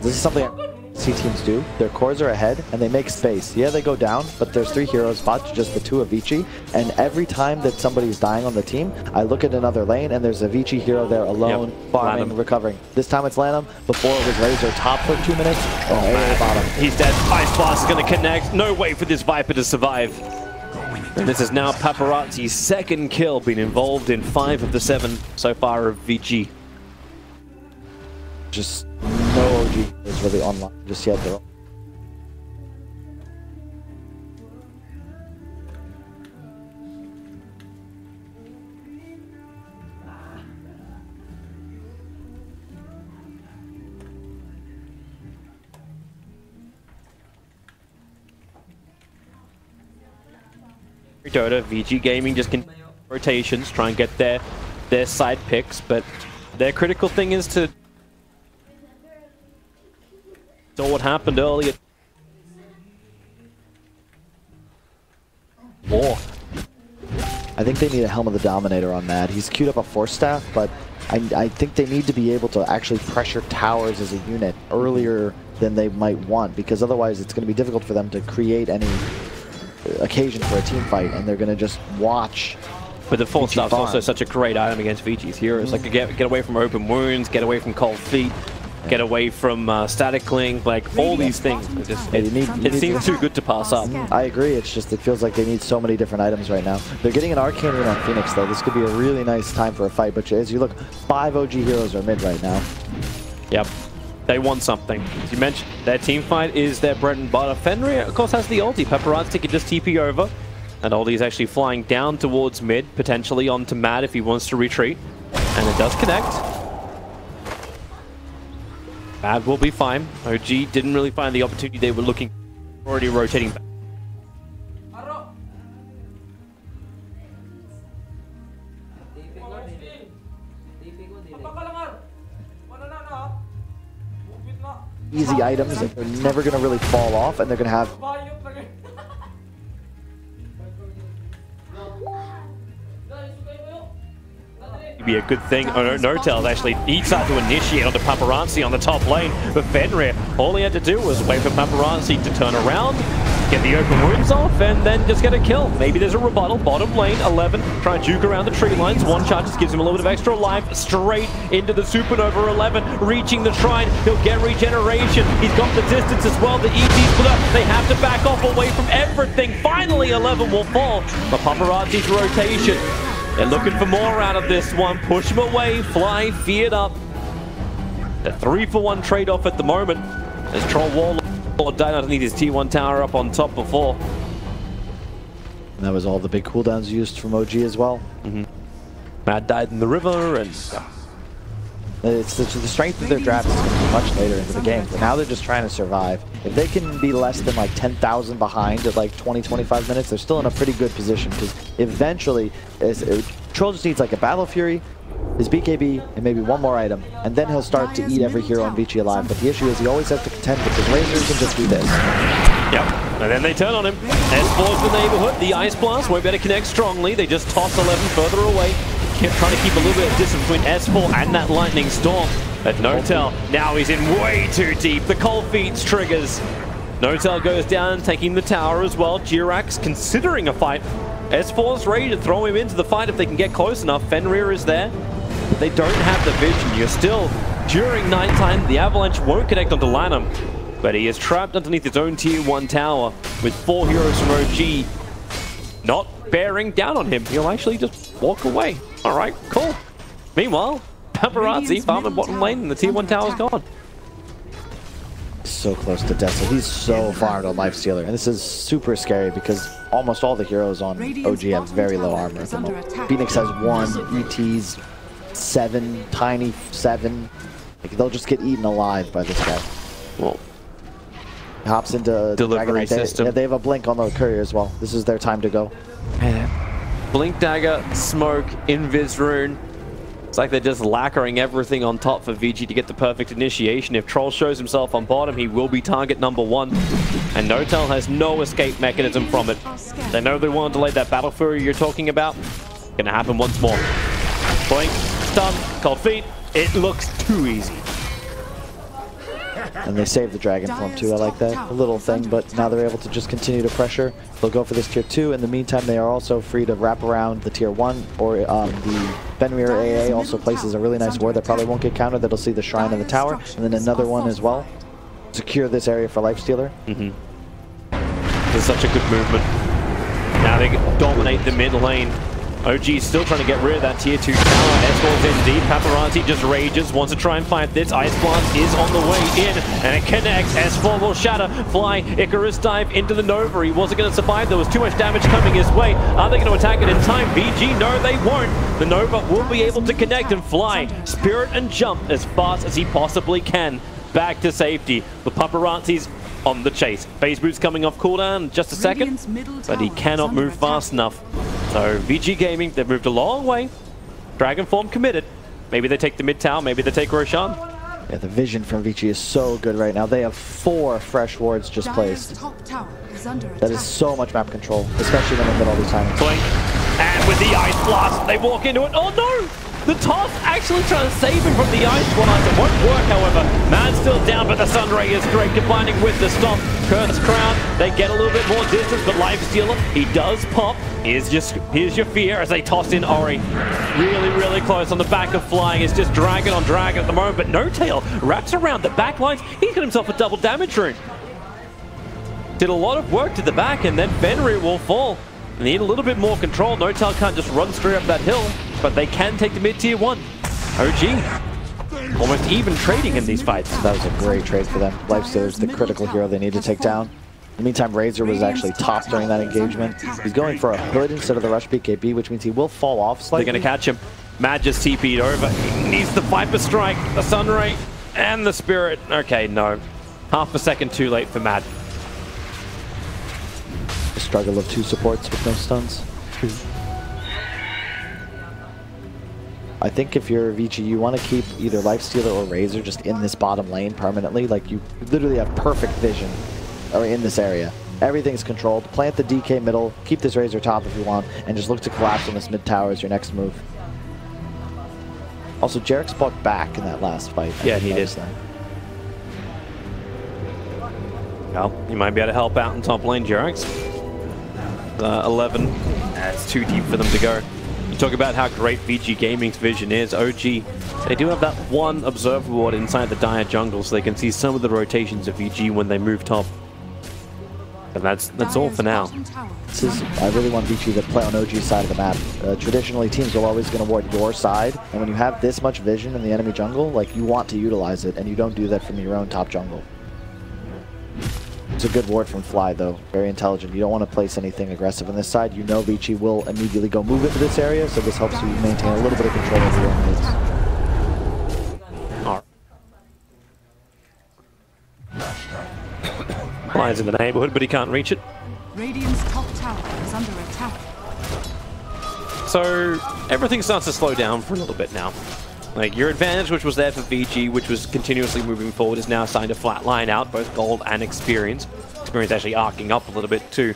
This is something C teams do. Their cores are ahead and they make space. Yeah, they go down, but there's 3 heroes bot to just the 2 of Vici. And every time that somebody's dying on the team, I look at another lane and there's a Vici hero there alone, farming, recovering. This time it's Lanham. Before it was Razor top for 2 minutes. Oh, man. Bottom. He's dead. Ice Blast is going to connect. No way for this Viper to survive. And this is now Paparazzi's 2nd kill, being involved in 5 of the 7 so far of VG. Just no OG is really online just yet though. Dota, VG Gaming just can rotations, try and get their side picks, but their critical thing is to saw what happened earlier. More. I think they need a Helm of the Dominator on Mad. He's queued up a Force Staff, but I think they need to be able to actually pressure towers as a unit earlier than they might want, because otherwise it's going to be difficult for them to create any occasion for a team fight, and they're going to just watch. But the Force Staff's also such a great item against VG's heroes. Like, get away from open wounds, get away from cold feet. Get away from static link, like all these things. It seems too good to pass up. I agree. It's just, it feels like they need so many different items right now. They're getting an Arcane Rune on Phoenix though. This could be a really nice time for a fight. But as you look, 5 OG heroes are mid right now. Yep. They want something. As you mentioned, their team fight is their bread and butter. Fenrir, of course, has the ulti. Paparazzi can just TP over. And ulti's actually flying down towards mid, potentially onto Mad if he wants to retreat. And it does connect. Mad will be fine. OG didn't really find the opportunity they were looking. Already rotating back. Easy items that they're never going to really fall off, and they're going to have... Be a good thing. Oh no, Notel's actually, he tried to initiate onto Paparazzi on the top lane, but Fenrir, all he had to do was wait for Paparazzi to turn around, get the open wounds off, and then just get a kill. Maybe there's a rebuttal. Bottom lane, 11, try and juke around the tree lines. One shot just gives him a little bit of extra life, straight into the Supernova. 11, reaching the shrine, he'll get regeneration. He's got the distance as well. The EG split up, they have to back off away from everything. Finally, 11 will fall, but Paparazzi's rotation. They're looking for more out of this one. Push him away, fly, feared up. The 3-for-1 trade-off at the moment. As Troll Warlord died underneath his T1 tower up on top before. And that was all the big cooldowns used from OG as well. Mad died in the river, and it's the strength of their draft is going to be much later into the game. But now they're just trying to survive. If they can be less than like 10,000 behind at like 20-25 minutes, they're still in a pretty good position, because eventually Troll just needs like a Battle Fury, his BKB, and maybe one more item, and then he'll start to eat every hero on Vici alive. But the issue is he always has to contend because Razor can just do this. Yep, and then they turn on him. S4's the neighborhood. The Ice Blast won't be able to connect strongly. They just toss 11 further away. Kept trying to keep a little bit of distance between S4 and that Lightning Storm. But Notel, now he's in way too deep. The cold feet triggers. Notel goes down, taking the tower as well. Jirax considering a fight. S4's ready to throw him into the fight if they can get close enough. Fenrir is there. But they don't have the vision. You're still, during nighttime, the Avalanche won't connect onto Lanham. But he is trapped underneath his own Tier 1 tower with 4 heroes from OG not bearing down on him. He'll actually just walk away. All right, cool. Meanwhile, Paparazzi farming bottom lane and the Tier 1 tower's gone. So close to death. So he's so far into a life stealer. And this is super scary because almost all the heroes on OG have very low armor at the moment. Phoenix has 1, ET's 7, Tiny 7. Like, they'll just get eaten alive by this guy. Well, hops into delivery system. Yeah, they have a blink on the courier as well. This is their time to go. Blink dagger, smoke, invis rune. It's like they're just lacquering everything on top for VG to get the perfect initiation. If Troll shows himself on bottom, he will be target number 1. And Notel has no escape mechanism from it. They know they want to delay that Battle Fury you're talking about. Gonna happen once more. Blink, stun, cold feet. It looks too easy. And they saved the Dragon Form too. I like that. A little thing, but now they're able to just continue to pressure. They'll go for this tier 2. In the meantime, they are also free to wrap around the tier 1, or the Benrir AA also places a really nice ward that probably won't get countered. That'll see the Shrine in the tower, and then another one as well. Secure this area for Lifestealer. This is such a good movement. Now they dominate the mid lane. OG is still trying to get rid of that tier 2 tower. S4's in deep. Paparazzi just rages, wants to try and fight this. Ice Blast is on the way in, and it connects. S4 will shatter. Fly, Icarus dive into the Nova. He wasn't going to survive. There was too much damage coming his way. Are they going to attack it in time? VG, no, they won't. The Nova will be able to connect and fly. Spirit and jump as fast as he possibly can. Back to safety. The Paparazzi's on the chase. Phase Boot's coming off cooldown in just a second, but he cannot move fast enough. So VG Gaming, they've moved a long way. Dragon Form committed. Maybe they take the mid tower, maybe they take Roshan. Yeah, the vision from VG is so good right now. They have 4 fresh wards just placed. That is so much map control, especially when they get all these timings. Blink. And with the Ice Blast, they walk into it. Oh no! The toss actually trying to save him from the Ice Blast. It won't work, however. Man's still down, but the Sunray is great, combining with the stop. Curse Crown, they get a little bit more distance, but Lifestealer, he does pop. Here's your fear as they toss in Ori. Really, really close on the back of Flying. It's just dragon on dragon at the moment, but No Tail wraps around the back lines. He's got himself a double damage rune. Did a lot of work to the back, and then Fenrir will fall. They need a little bit more control. No Tail can't just run straight up that hill, but they can take the mid tier 1. OG, almost even trading in these fights. That was a great trade for them. Lifestealer's the critical hero they need to take down. In the meantime, Razor was actually top during that engagement. He's going for a hood instead of the rush BKB, which means he will fall off slightly. They're going to catch him. Mad just TP'd over. He needs the Viper Strike, the Sunray, and the Spirit. Okay, no. Half a second too late for Mad. The struggle of 2 supports with no stuns. I think if you're VG, you want to keep either Lifestealer or Razor just in this bottom lane permanently. Like, you literally have perfect vision in this area. Everything's controlled. Plant the DK middle, keep this Razor top if you want, and just look to collapse on this mid tower as your next move. Also, Jarek's fought back in that last fight. Yeah, he did. Well, you might be able to help out in top lane, Jarek's. 11. It's too deep for them to go. You talk about how great VG Gaming's vision is. OG, they do have that one observer ward inside the dire jungle, so they can see some of the rotations of VG when they move top. And that's all for now. I really want VG to play on OG's side of the map. Traditionally, teams are always going to ward your side, and when you have this much vision in the enemy jungle, like, you want to utilize it, and you don't do that from your own top jungle. It's a good ward from Fly, though. Very intelligent. You don't want to place anything aggressive on this side. You know VG will immediately go move into this area, so this helps you maintain a little bit of control over your own mids. Fly's in the neighborhood, but he can't reach it. Radiant's top tower is under attack. So everything starts to slow down for a little bit now. Like, your advantage, which was there for VG, which was continuously moving forward, is now starting to flatline out, both gold and experience. Experience actually arcing up a little bit too.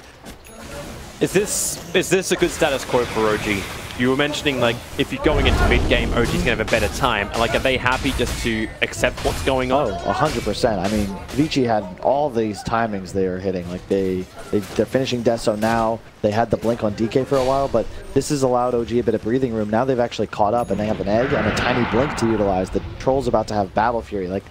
Is this a good status quo for OG? You were mentioning, like, if you're going into mid-game, OG's going to have a better time. Like, are they happy just to accept what's going on? Oh, 100%. I mean, VG had all these timings they were hitting. Like, they're finishing Deso now. They had the blink on DK for a while, but this has allowed OG a bit of breathing room. Now they've actually caught up, and they have an egg and a tiny blink to utilize. The Troll's about to have Battle Fury. Like,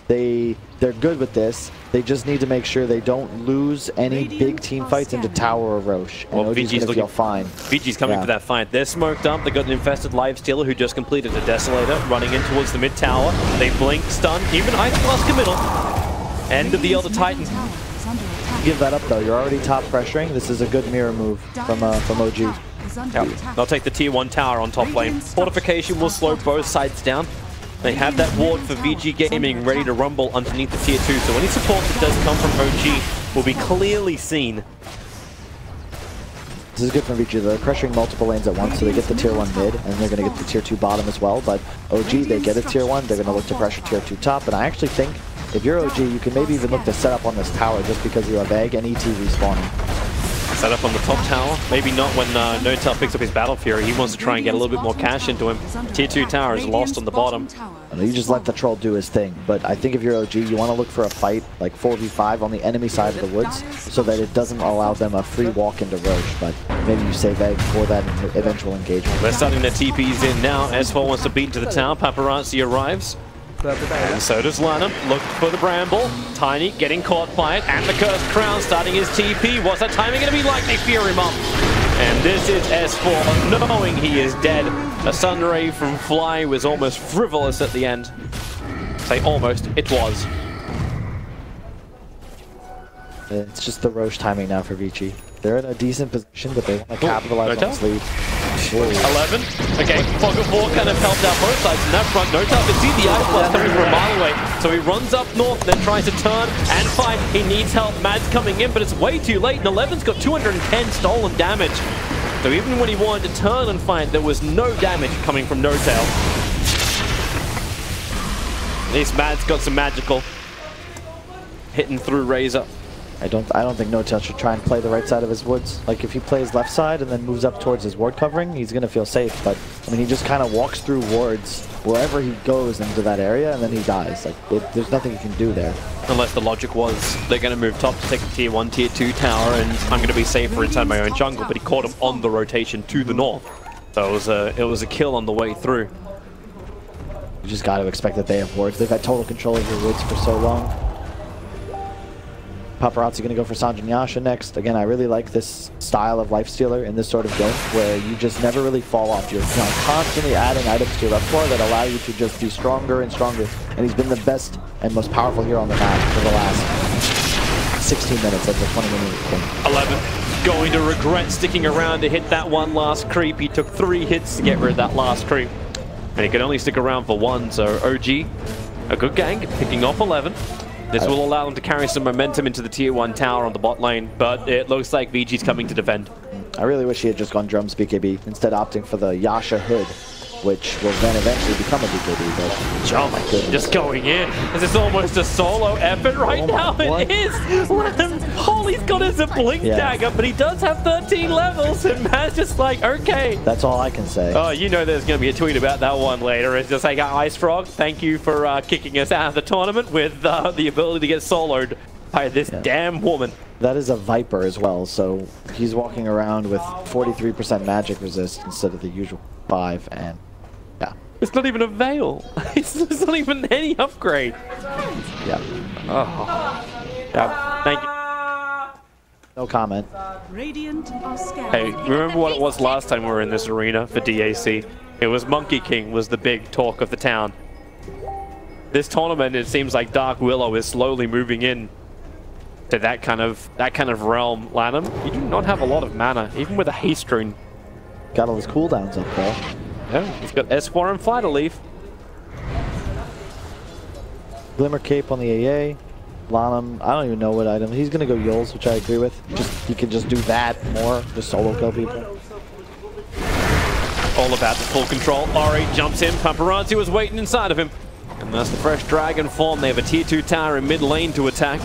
they're good with this. They just need to make sure they don't lose any big team fights into Tower or Roche. And well, OG's gonna feel fine. VG's coming for that fight. They're smoked up. They got an infested Lifestealer who just completed a Desolator, running in towards the mid tower. They blink, stun, even Ice Blast committal. End of the Elder Titan. Give that up though. You're already top pressuring. This is a good mirror move from OG. Yep. They'll take the tier 1 tower on top lane. Fortification will slow both sides down. They have that ward for VG Gaming ready to rumble underneath the tier 2, so any support that does come from OG will be clearly seen. This is good from VG. They're pressuring multiple lanes at once, so they get the tier 1 mid, and they're going to get the tier 2 bottom as well. But OG, they get a tier 1, they're going to look to pressure tier 2 top, and I actually think if you're OG, you can maybe even look to set up on this tower just because you have egg and ET respawning. Set up on the top tower. Maybe not when NoTel picks up his Battle Fury. He wants to try and get a little bit more cash into him. Tier 2 tower is lost on the bottom. You just let the troll do his thing, but I think if you're OG, you want to look for a fight like 4v5 on the enemy side of the woods so that it doesn't allow them a free walk into Roche, but maybe you save egg for that eventual engagement. They're starting their TPs in now. S4 wants to beat into the tower. Paparazzi arrives. And so does Lanham. Look for the Bramble. Tiny getting caught by it. And the Cursed Crown starting his TP. What's that timing going to be like? They fear him up. And this is S4 knowing he is dead. A Sunray from Fly was almost frivolous at the end. Say almost, it was. It's just the Roche timing now for Vici. They're in a decent position, but they want to capitalize on this lead. 11. Okay, Fog of War kind of helped out both sides in that front. NoTel can see the Ice Blast coming from a mile away. So he runs up north, then tries to turn and fight. He needs help. Mad's coming in, but it's way too late. And 11's got 210 stolen damage. So even when he wanted to turn and fight, there was no damage coming from NoTel. At least Mad's got some magical hitting through Razor. I don't think NoTel should try and play the right side of his woods. Like if he plays left side and then moves up towards his ward covering, he's gonna feel safe. But I mean, he just kind of walks through wards wherever he goes into that area, and then he dies. Like there's nothing he can do there. Unless the logic was they're gonna move top to take the tier 1, tier 2 tower, and I'm gonna be safer inside my own jungle. But he caught him on the rotation to the north, so it was a kill on the way through. You just got to expect that they have wards. They've had total control of your woods for so long. Paparazzi going to go for Sanjin Yasha next. Again, I really like this style of lifestealer in this sort of game where you just never really fall off. You're constantly adding items to your repertoire that allow you to just be stronger and stronger. And he's been the best and most powerful hero on the map for the last 16 minutes of the 20-minute game. 11 going to regret sticking around to hit that one last creep. He took 3 hits to get rid of that last creep. And he could only stick around for 1, so OG, a good gang, picking off 11. This will allow them to carry some momentum into the tier 1 tower on the bot lane, but it looks like VG's coming to defend. I really wish he had just gone drums BKB, instead opting for the Yasha hood, which will then eventually become a BKB, but oh my goodness. Just going in. This is almost a solo effort right now. It is. All he's got is a blink dagger, but he does have 13 levels, and Matt's just like, okay. That's all I can say. Oh, you know there's going to be a tweet about that one later. It's just like, Ice Frog, thank you for kicking us out of the tournament with the ability to get soloed by this damn woman. That is a Viper as well, so he's walking around with 43% magic resist instead of the usual 5, and it's not even a Veil. It's not even any upgrade. Yeah. Oh. Yeah. Thank you. No comment. Hey, remember what it was last time we were in this arena for DAC? It was Monkey King was the big talk of the town. This tournament, it seems like Dark Willow is slowly moving in to that kind of realm. Lanham, you do not have a lot of mana, even with a haste rune. Got all his cooldowns up there. Yeah, he's got S4 and Fly to leave. Glimmer Cape on the AA. Lanham, I don't even know what item. He's going to go Yules, which I agree with. He can just do that more, just solo kill people. All about the full control. Ori jumps in. Paparazzi was waiting inside of him. And that's the fresh dragon form. They have a tier 2 tower in mid lane to attack.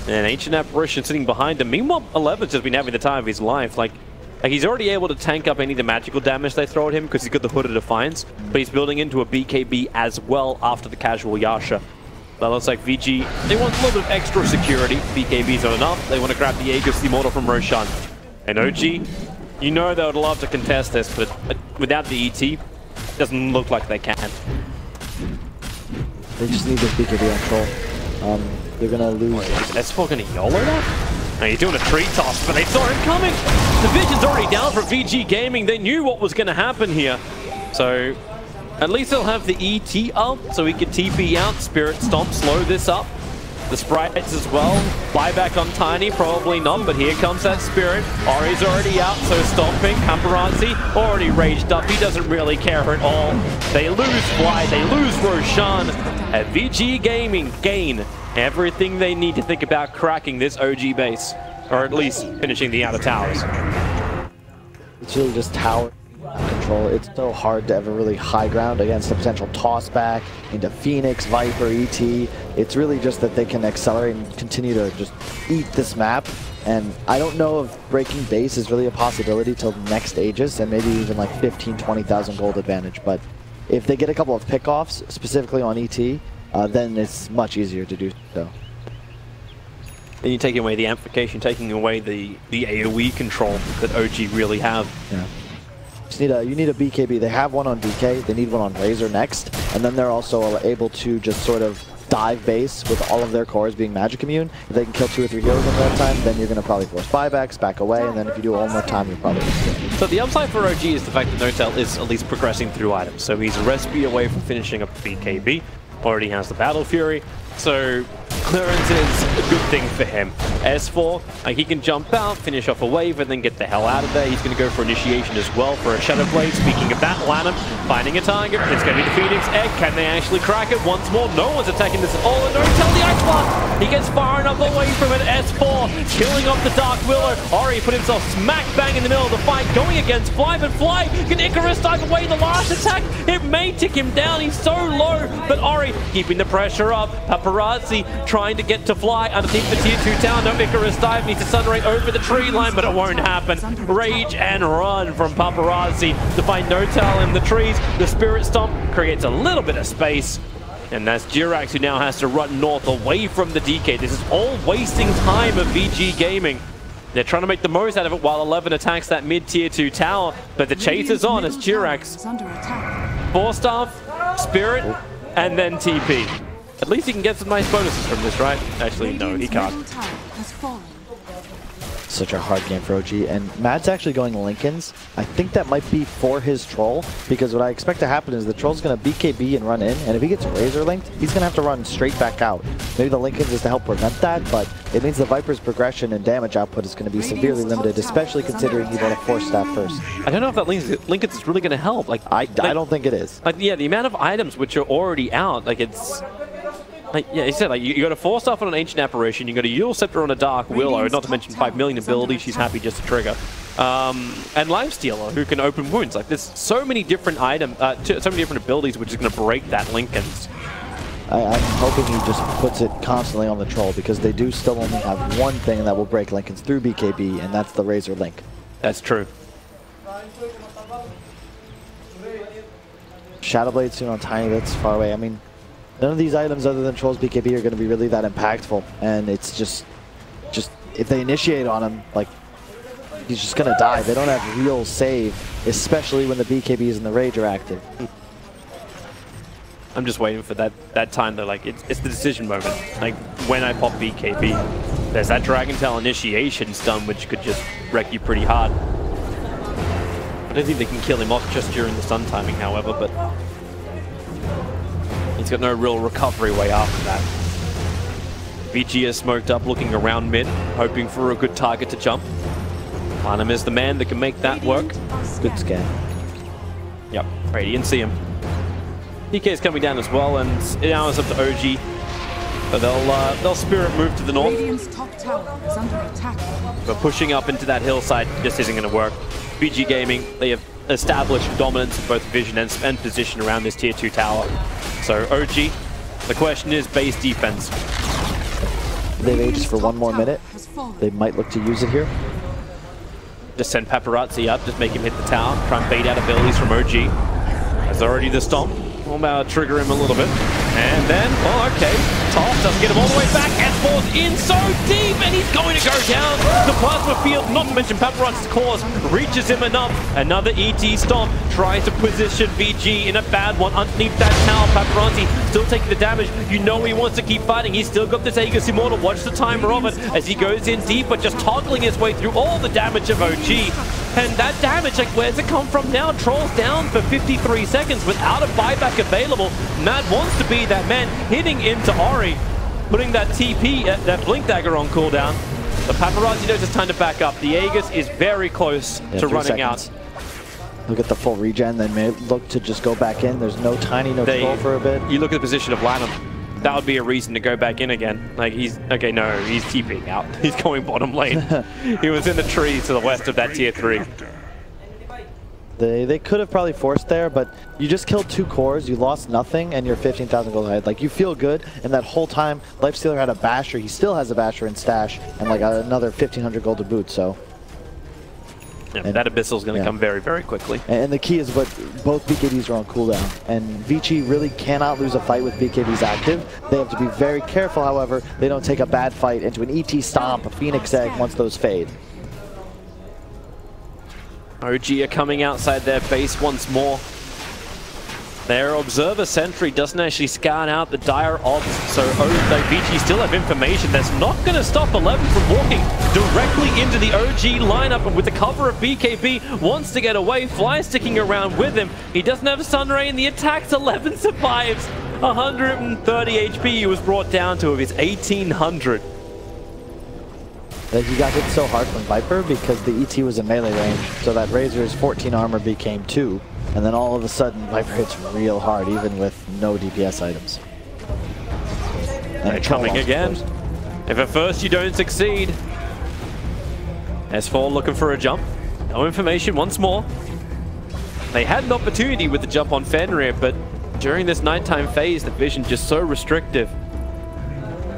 And Ancient Apparition sitting behind him. Meanwhile, 11's just been having the time of his life. Like he's already able to tank up any of the magical damage they throw at him because he's got the Hood of Defiance, but he's building into a BKB as well after the casual Yasha. That looks like VG, they want a little bit of extra security. BKB's not enough. They want to grab the Aegis Immortal from Roshan. And OG, you know they would love to contest this, but without the ET, it doesn't look like they can. They just need this BKB on troll. They're going to lose. Is S4 going to YOLO that? Now he's doing a tree toss, but they saw him coming. The vision's already down for VG Gaming. They knew what was going to happen here. So at least they'll have the ET up, so he can TP out. Spirit Stomp, slow this up. The sprites as well. Buyback on Tiny, probably not, but here comes that Spirit. Ori's already out, so stomping. Paparazzi already raged up. He doesn't really care at all. They lose Fly, they lose Roshan. At VG Gaming gain everything they need to think about cracking this OG base, or at least finishing the outer towers. It's really just tower control. It's so hard to ever really high ground against a potential toss back into Phoenix, Viper, ET. It's really just that they can accelerate and continue to just eat this map. And I don't know if breaking base is really a possibility till next Aegis and maybe even like 15, 20,000 gold advantage. But if they get a couple of pickoffs, specifically on ET, then it's much easier to do so. And you're taking away the amplification, taking away the AoE control that OG really have. Yeah. You need a BKB. They have one on DK. They need one on Razor next. And then they're also able to just sort of dive base with all of their cores being magic immune. If they can kill 2 or 3 heroes in that time, then you're going to probably force buybacks, back away, and then if you do it one more time, you're probably going to kill. So the upside for OG is the fact that Notel is at least progressing through items. So he's a recipe away from finishing up the BKB. Already has the Battle Fury. So clearance is a good thing for him. S4, he can jump out, finish off a wave, and then get the hell out of there. He's going to go for initiation as well for a Shadow Blade. Speaking of that, Lanham finding a target. It's going to be the Phoenix Egg. Can they actually crack it once more? No one's attacking this at all. And Notel, the Ice Blast! He gets far enough away from it. S4 killing off the Dark Willow. Ori put himself smack bang in the middle of the fight, going against Fly, but Fly can Icarus dive away the last attack. It may tick him down. He's so low, but Ori keeping the pressure up. Paparazzi trying to get to Fly underneath the tier 2 tower. No Icarus dive, needs to Sunray over the tree line, but it won't happen. Rage and run from Paparazzi to find Notel in the trees. The Spirit Stomp creates a little bit of space. And that's Jirax, who now has to run north away from the DK. This is all wasting time of VG Gaming. They're trying to make the most out of it while 11 attacks that mid-tier 2 tower. But the chase is on as Jirax. 4-staff, Spirit, and then TP. At least he can get some nice bonuses from this, right? Actually, no, he can't. Such a hard game for OG, and Mad's actually going Linken's. I think that might be for his troll, because what I expect to happen is the troll's going to BKB and run in, and if he gets Razor linked, he's going to have to run straight back out. Maybe the Linken's is to help prevent that, but it means the Viper's progression and damage output is going to be severely limited, especially considering he want to force staff first. I don't know if that Linken's is really going to help. Like I don't think it is. Like, yeah, the amount of items which are already out, like it's... Like, yeah, he said, like, you got a 4-staff on an Ancient Apparition, you got a Eul Scepter on a Dark Willow, not to mention 5 million ability, she's happy just to trigger. And Lifestealer, who can open wounds. Like, there's so many different items, so many different abilities which is going to break that Linken's. I'm hoping he just puts it constantly on the troll, because they do still only have one thing that will break Linken's through BKB, and that's the Razor Link. That's true. Shadow Blade soon on Tiny, that's far away. I mean, none of these items other than Troll's BKB are going to be really that impactful, and it's just if they initiate on him, like, he's just going to die. They don't have real save, especially when the BKBs and the Rage are active. I'm just waiting for that time though, like, it's the decision moment. Like, when I pop BKB, there's that Dragon Tail initiation stun, which could just wreck you pretty hard. I don't think they can kill him off just during the stun timing, however, but... He's got no real recovery way after that. VG is smoked up, looking around mid, hoping for a good target to jump. Lanham is the man that can make that work. Good scan. Yep, Radiant see him. DK is coming down as well, and now it's up to OG. But they'll Spirit move to the north. Radiant's top tower is under attack. But pushing up into that hillside just isn't going to work. VG Gaming, they have established dominance in both vision and position around this tier 2 tower. So OG, the question is base defense. They've aged for one more minute. They might look to use it here. Just send Paparazzi up, just make him hit the tower, try and bait out abilities from OG. There's already the stomp. We'll about trigger him a little bit. And then, oh, okay. Toss doesn't get him all the way back. S4's in so deep, and he's going to go down. The plasma field, not to mention Paparazzi's cause, reaches him enough. Another ET stomp, trying to position VG in a bad one underneath that tower. Paparazzi still taking the damage. You know he wants to keep fighting. He's still got this Aegis Immortal. Watch the timer of it as he goes in deep, but just toggling his way through all the damage of OG. And that damage, like, where's it come from now? Troll's down for 53 seconds without a buyback available. Mad wants to be that man, hitting into Ori, putting that TP, that Blink Dagger on cooldown. The Paparazzi knows it's time to back up. The Aegis is very close to running out. Look at the full regen, then may look to just go back in. There's no Tiny, no Troll for a bit. You look at the position of Lanham. That would be a reason to go back in again. Like, he's TPing out. He's going bottom lane. He was in the trees to the west of that tier 3. They could have probably forced there, but you just killed 2 cores, you lost nothing, and you're 15,000 gold ahead. Like, you feel good, and that whole time, Lifestealer had a Basher. He still has a Basher in stash, and like another 1,500 gold to boot, so. Yeah, and that Abyssal's going to come very, very quickly. And the key is what both BKBs are on cooldown, and Vici really cannot lose a fight with BKBs active. They have to be very careful, however, they don't take a bad fight into an ET stomp, a Phoenix Egg once those fade. OG are coming outside their base once more. Their Observer Sentry doesn't actually scan out the dire odds, so Vici still have information that's not going to stop 11 from walking directly into the OG lineup, and with the cover of BKB, wants to get away, Fly sticking around with him. He doesn't have Sunray, and the attacks 11 survives. 130 HP he was brought down to of his 1800. That he got hit so hard from Viper because the ET was in melee range, so that Razor's 14 armor became 2, and then all of a sudden Viper hits real hard even with no DPS items. And they're coming again. If at first you don't succeed. S4 looking for a jump. No information once more. They had an opportunity with the jump on Fenrir, but during this nighttime phase the vision just so restrictive.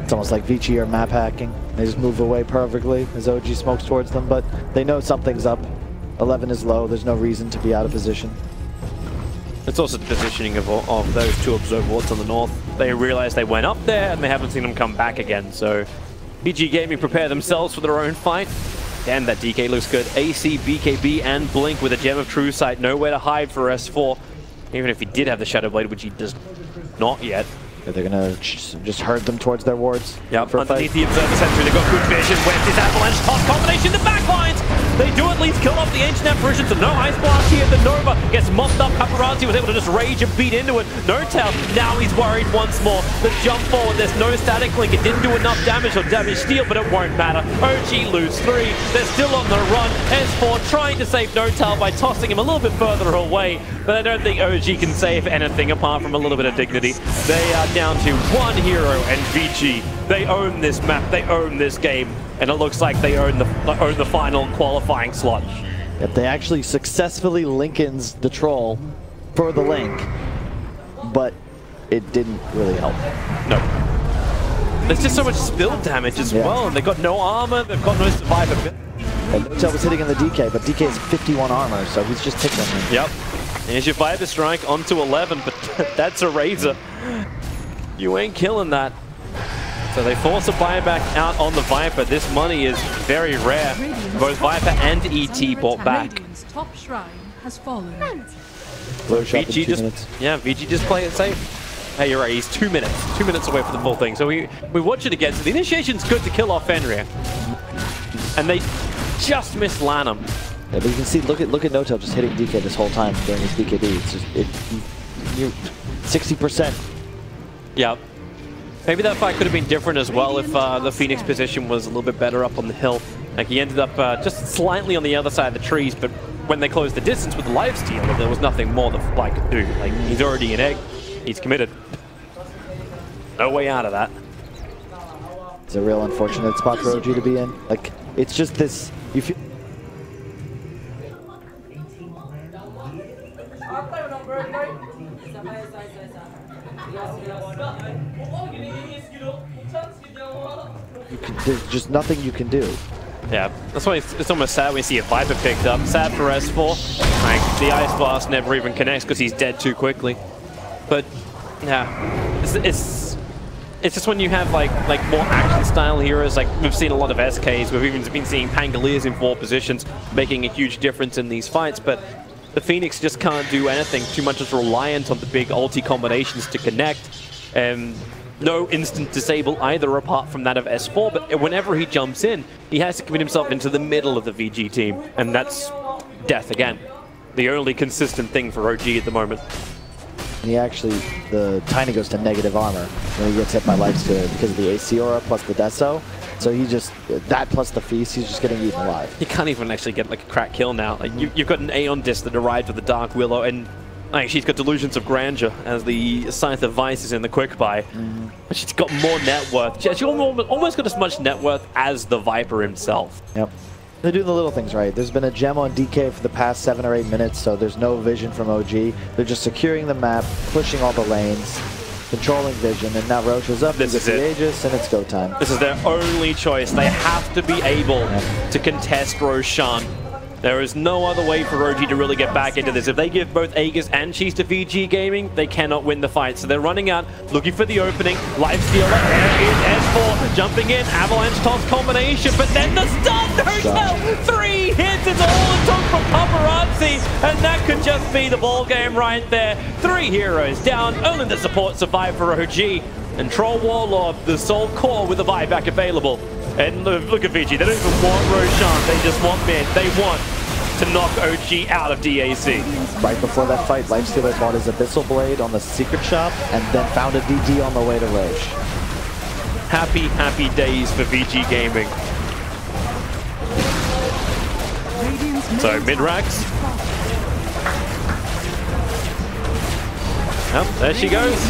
It's almost like Vici are map hacking. They just move away perfectly as OG smokes towards them, but they know something's up. 11 is low, there's no reason to be out of position. It's also the positioning of those 2 observer wards on the north. They realize they went up there and they haven't seen them come back again, so BG Gaming prepare themselves for their own fight. And that DK looks good. AC, BKB, and Blink with a Gem of True Sight. Nowhere to hide for S4. Even if he did have the Shadow Blade, which he does not yet. They're gonna just herd them towards their wards. Yep, underneath the Observer Sentry, they've got good vision. Where's this Avalanche toss combination? The backlines! They do at least kill off the Ancient Apparition, so no Ice Blast here. The Nova gets mopped up. Paparazzi was able to just rage and beat into it. No tail. Now he's worried once more. The jump forward, there's no static link. It didn't do enough damage or damage steal, but it won't matter. OG lose 3. They're still on the run. S4 trying to save No Tail by tossing him a little bit further away, but I don't think OG can save anything apart from a little bit of dignity. They are down to 1 hero, and Vici, they own this map, they own this game, and it looks like they own the final qualifying slot. Yep, they actually successfully Lincolns the troll for the link, but it didn't really help. No. There's just so much spill damage as well, and they've got no armor, they've got no survivability. And Notel was hitting in the DK, but DK is 51 armor, so he's just tickling him. Yep. Here's your Viper Strike onto 11, but that's a Razor. You ain't killing that. So they force a buyback out on the Viper. This money is very rare. Both Viper and ET bought back. Top shrine has fallen. VG just play it safe. Hey, you're right, he's 2 minutes. 2 minutes away from the full thing. So we watch it again. So the initiation's good to kill off Fenrir. And they just missed Lanham. Yeah, but you can see, look at Notel just hitting DK this whole time during his BKB. It's just, you're 60%. Yeah. Maybe that fight could have been different as well if the Phoenix position was a little bit better up on the hill. Like, he ended up just slightly on the other side of the trees, but when they closed the distance with the lifesteal, there was nothing more that Fly could do. Like, he's already an egg. He's committed. No way out of that. It's a real unfortunate spot for OG to be in. Like, it's just this... You feel there's just nothing you can do. Yeah, that's why it's almost sad when you see a Viper picked up. Sad for S4. Like, the Ice Blast never even connects because he's dead too quickly. But yeah, it's just when you have like more action style heroes. Like, we've seen a lot of SKs. We've even been seeing Pangoliers in 4 positions, making a huge difference in these fights. But the Phoenix just can't do anything. Too much is reliant on the big ulti combinations to connect. No instant disable either apart from that of S4, but whenever he jumps in, he has to commit himself into the middle of the VG team, and that's death again. The only consistent thing for OG at the moment. He actually, the Tiny goes to negative armor when he gets hit by Lifestealer because of the AC aura plus the Deso. So he just, that plus the Feast, he's just getting eaten alive. He can't even actually get like a crack kill now. Like, you've got an Aeon Disc that arrived with the Dark Willow, and she's got Delusions of Grandeur as the Scythe of Vice is in the quick buy. But she's got more net worth. She almost got as much net worth as the Viper himself. Yep. They're doing the little things right. There's been a gem on DK for the past 7 or 8 minutes, so there's no vision from OG. They're just securing the map, pushing all the lanes, controlling vision, and now Roche is up. This is the Aegis, and it's go time. This is their only choice. They have to be able to contest Roshan. There is no other way for OG to really get back into this. If they give both Aegis and Cheese to VG Gaming, they cannot win the fight. So they're running out, looking for the opening. Lifestealer, there is S4 jumping in, avalanche toss combination, but then the stun! Hotel, 3 hits is all it took from Paparazzi, and that could just be the ball game right there. 3 heroes down, only the support survived for OG, and Troll Warlord, the sole core with the buyback available. And look at VG, they don't even want Roshan, they just want mid. They want to knock OG out of DAC. Right before that fight, Lifestealer bought his Abyssal Blade on the secret shop and then found a DD on the way to Roche. Happy, happy days for VG Gaming. So mid-racks. Well, there she goes.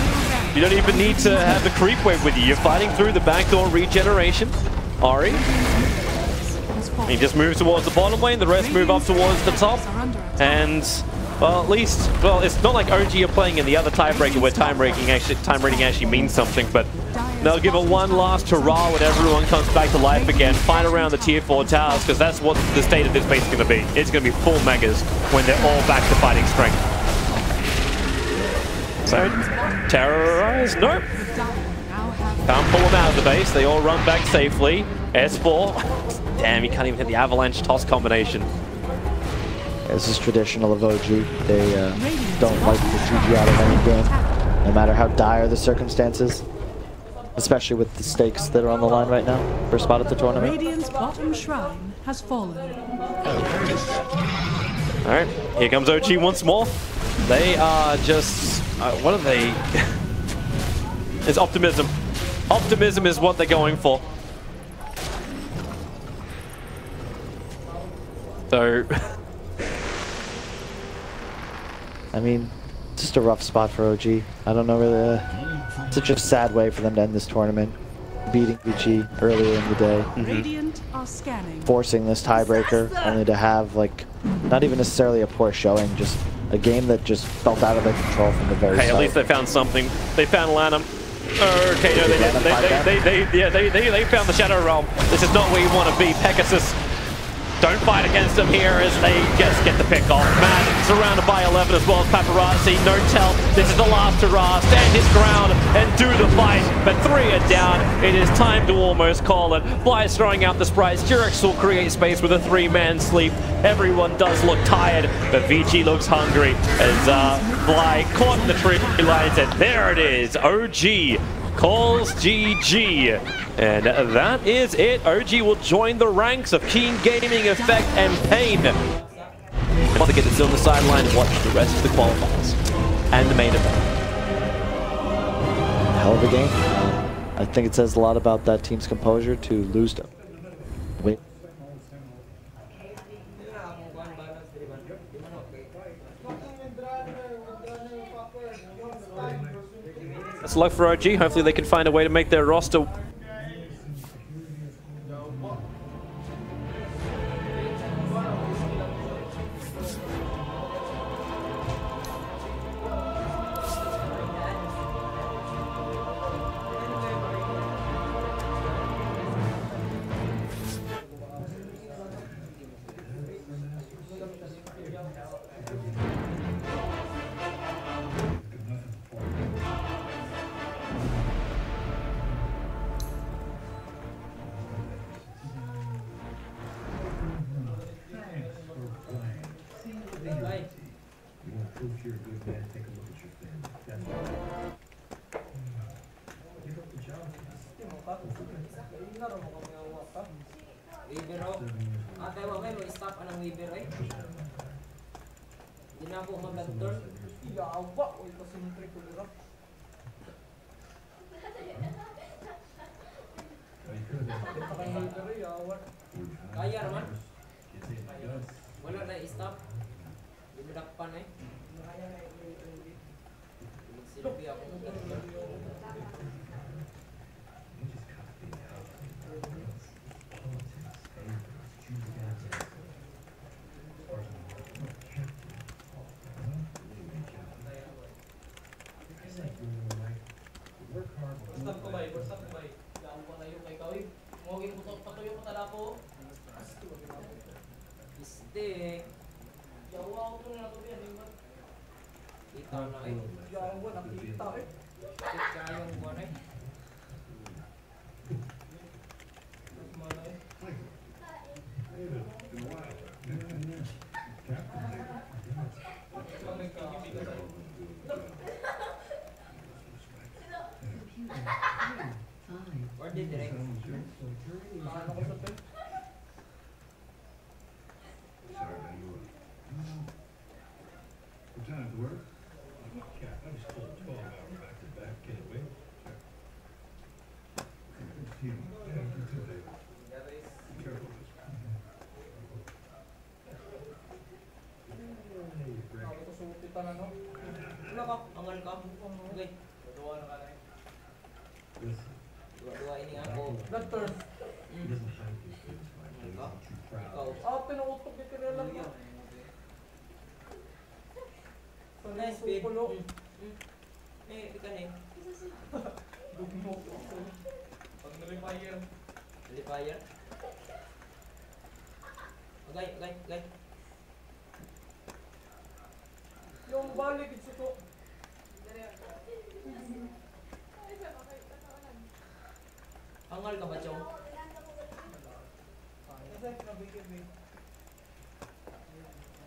You don't even need to have the creep wave with you. You're fighting through the backdoor regeneration. Ari. He just moves towards the bottom lane, the rest move up towards the top. And, well, at least, well, it's not like OG are playing in the other tiebreaker where time rating actually means something, but they'll give it one last hurrah when everyone comes back to life again, fight around the tier 4 towers, because that's what the state of this base is going to be. It's going to be full megas when they're all back to fighting strength. So, terrorize? Nope. Can't pull them out of the base. They all run back safely. S4. Damn, he can't even hit the avalanche toss combination. This is traditional of OG. They don't like to GG out of any game, no matter how dire the circumstances. Especially with the stakes that are on the line right now for a spot at the tournament. Radiant's bottom shrine has fallen. Alright, here comes OG once more. They are just... what are they? It's optimism. Optimism is what they're going for. So... I mean, just a rough spot for OG. I don't know really... such a sad way for them to end this tournament. Beating VG earlier in the day. Radiant are scanning. Forcing this tiebreaker, only to have, like, not even necessarily a poor showing, just a game that just felt out of their control from the very start. At least they found something. They found Lanham. Okay, no, they didn't. They found the Shadow Realm. This is not where you want to be, Pegasus. Don't fight against them here as they just get the pick off. Mad surrounded by 11 as well as Paparazzi. No tell. This is the last hurrah. Stand his ground and do the fight. But 3 are down. It is time to almost call it. Fly's throwing out the sprites. Jurix will create space with a 3-man sleep. Everyone does look tired, but VG looks hungry as Fly caught in the tree lines. And there it is. OG calls GG. And that is it. OG will join the ranks of Keen Gaming, Effect, and Pain. I want to get this on the sideline and watch the rest of the qualifiers and the main event. Hell of a game. I think it says a lot about that team's composure to lose to win. That's luck for OG. Hopefully they can find a way to make their roster. Kaya naman. Wala na i-stop. Ibidakpan eh. Silbi ako. stop ko ba? First stop ko ba? Daan ko tayo kay Kawin. Mugin ko patuyo ko tala ko. Iste. Yawa ko na to yan. Kita na eh. Yawa nakita eh. Kit kayong buwan eh. Mana eh. Or di direct. Paano ko sa What time to work? Yeah, I was told 12 hours back to back. Can it wait? Yeah, be careful. Ako ko suti pa na no. Wala ka, angal ka. Okay. Dua na ka na. Dua-dua ini ako. Blood turn. Ikaw. Ah, pinuutok dito rin lang yan. Nice speed. Eh, ikan eh. Dugmo. Pag nalipire. Nalipayer. Agay. Yung balik ito ko. Angal ka ba, Chong? Kasi nabigyan mo.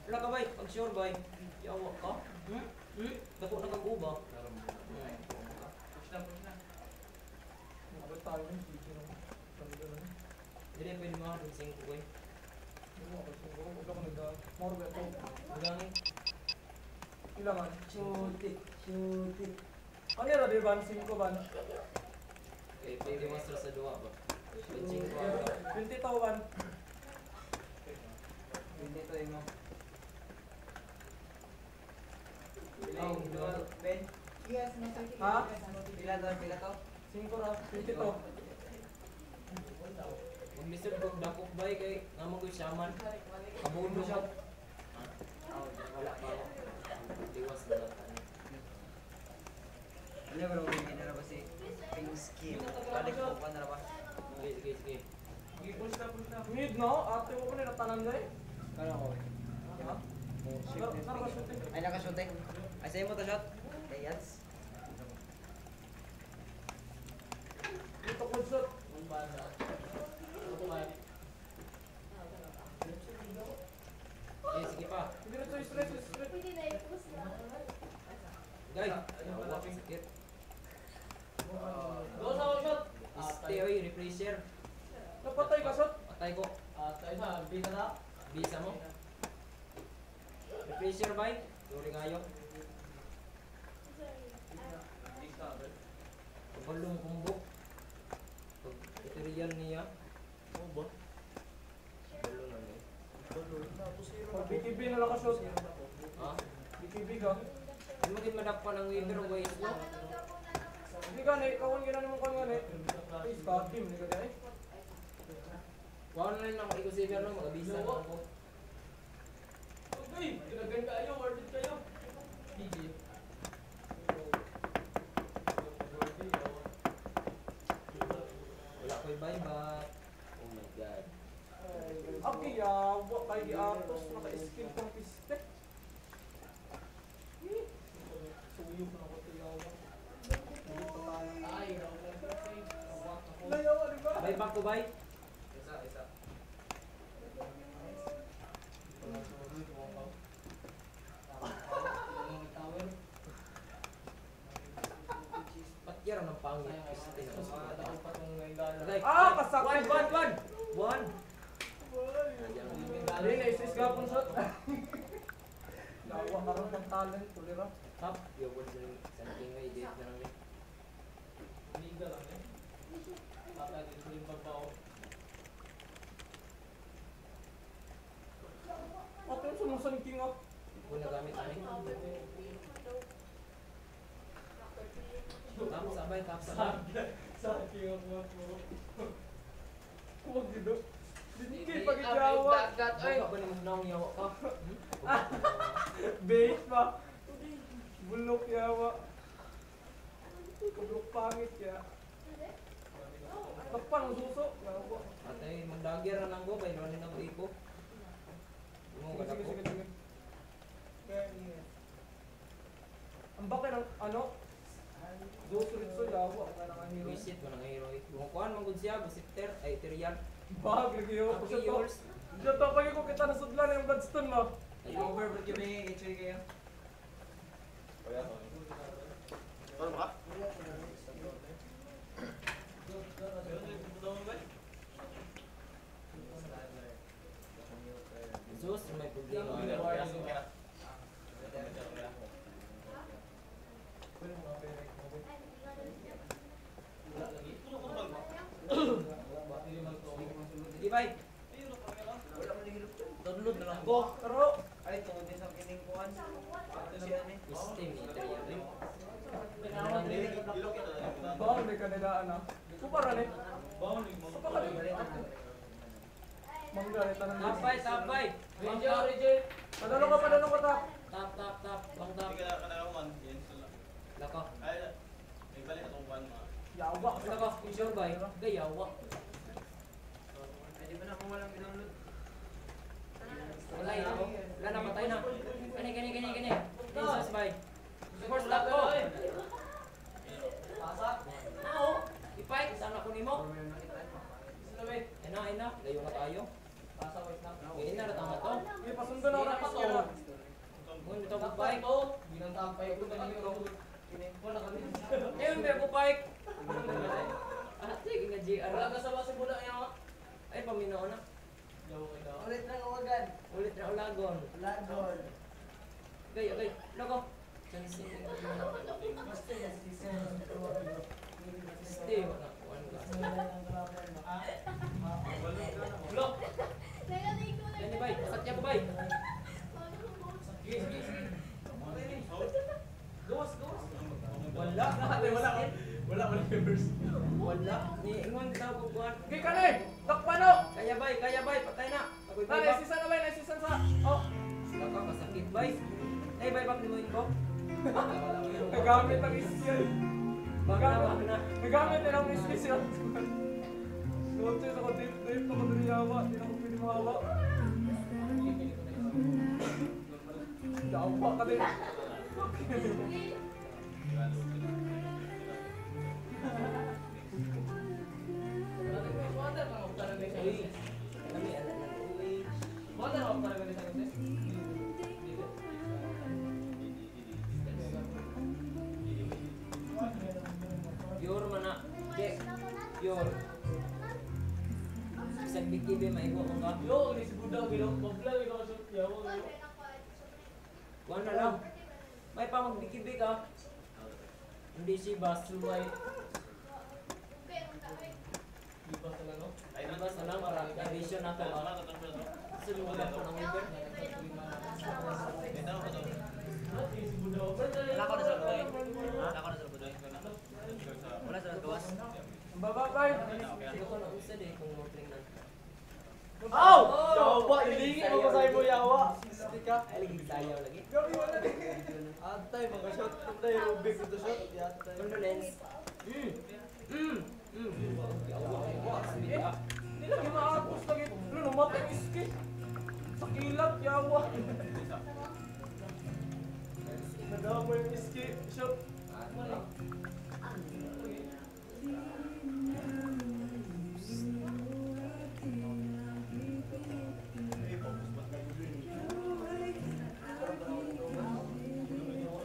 Wala ka, bay. Pag sure, bay. Yawa ka. Dako na kag-uba. Push na. Mabot tayo ng sisi no. Sabi ko lang. Hindi na pwede mga dunsing ko, bay. Ano ako siguro. Huwag ako nag-more beto. Ulangi. Ilangan. Shoot it. Ano yung rabi ban? 5 ban? Okay, pwede master sa duwa ba? Dunsing ko. 20 tawan. Hindi to yung Ben? Ha? Pila to? 5 ra. 20 to. Kung Mr. Kog dakok bay kay namang ko shaman. Kabundo siya. Wala pa ako. Diwas na lang. Ano ba rin na ba si pink skin? Balik mo pa na ba? Sige. Push na. Mid no? Ate mo ko na natanan na eh. Kano ko? Ha? Nakasutin. Ay nakashooting. Ay sa'yo mo to shot? Okay, yes. Ito ko shot. Sige pa. Hindi na ito straight. Guy. Yawa, sakit. Go sa shot. Stay away, replacer. Napatay ka shot. Patay ko. Tayo sa bita na. Bisa mo. Replacer bay. Sorry ngayo. Balong kumbo. Pag tutorial niya. Oh ba? Balong na niya. Pag BKB na lang ka shot. Ha? BKB ka. Hindi mo din madakpa ng winner o ways mo. Hindi ka na, kawan gina naman kung nga na. Ay, start team. Hindi ka dyan eh. Wow na rin ako. Iko-saver no. Mag-abisa na ako. Okay, kinagan kayo. Worth it kayo. GG. Wala ko'y buyback. Oh my god. Okay, yawa kay Atos. Naka-skill pang piste. Suyok na ako ito yawa. Ay, yawa, di ba? Buyback ko bay? Isa. Patyar ng pangit. Piste na mas Ah, kasak! One. Dali, na-assist ka pong shot. Yawa karoon ng talent. Tulira. Top. Yo, what's the something may date na lang eh. Liga lang eh. Tatagin ko yung pagpao. Ate, yung sumusunking up. Kung nagamit ani. Tap sabay. Sa king up mo. Huwag dito. Hindi pag-yawa. Baka ba naman naong yawa ka? Bait pa. Bulok yawa. Bulok pangit ya. Takpan ang suso. Yawa. Atay, magdagir na lang ko, kaya naman na ko iko. Mo Sige, kada sige, ko. sige, sige. Ang bakit ng ano? Suso yawa. Ang kanang hero. Visit mo ng hero. Kung kuhan, manggod siya, visiter, ay Tyrian. Bahag, lagi yun. Happy yours. Diyan to, pag ko kita nasudlan yung Bloodstone mo. Ay, overbreak yun may HA kayo. Sus, may problema. Sige, bye. Wala mo nahilap dyan. Download na lang Go, ko. taro. Ay, tungod din sa kining kuhan. Siya ni. System ni Tyrian. Bahag, may kanilaan na. Kupara ni. Kupara ni. Manggalit na ng Tapay, tapay. Padalo ka, tap. Tap. Bang tap. Lako. Yawa. Lako, sure ba? Gayawa. Pwede ba na kung walang ginulot? Wala ako. Wala na, matay na. Gani. Jesus, bye. First lap ko. Pasak. Nao. Ipay, isang ako nimo. Ina. Layo na tayo. Ngayon na ratang to. May pasundo na oras ko. Ngun ito ko bike. Ginantampay ko na nito. Ayun, may ko bike. Sige nga GR. Wala ka sa base muna yan. Ay, paminaw na. Ulit na kawagan. Ulit na ulagon. Lagol. Okay. Loko. Sensing. Stay. Look. Gani bay, sakya ko bay. Sige. Gawas. Wala members. Wala. Ni ingon daw ko kuan. Okay ka ni. Takpano. Kaya bay, patay na. Ako'y bay. Naisisan na ba? Naisisan sa. Oh. Saka masakit bay. Ay bay bak nimuin ko. Nagamit ang skill. Bak na. Nagamit din ang skill. Notice ako dito ako dito yawa. Hindi na ko pwede mahawa. Yawa ka din. Pure mana. Cek. Pure. Isang bikibi maigo ko ka. Yo, ni si Buddha bilang pabla ikaw sa yawa. Kuha na lang. May pa magbikibi ka. Hindi si Basumay. Ibas na lang para vision na ka ba? Sunod ako ng Uber. Wala ko na sa budoy. Wala sa gawas. Baba bay. Sige ko na usad eh kung mo-pling na. Aw! Yawa, ilingin mo sa mo yawa. Stika. Ay, lagi sayaw lagi. Gabi wala din. Atay, mga shot. Atay, Rubik ito shot. Yatay. Condolence. Yawa. Sumida. Hindi lagi maapos lagi. Lumatay iski. Sa kilat yawa. Nadama yung iski. Shot.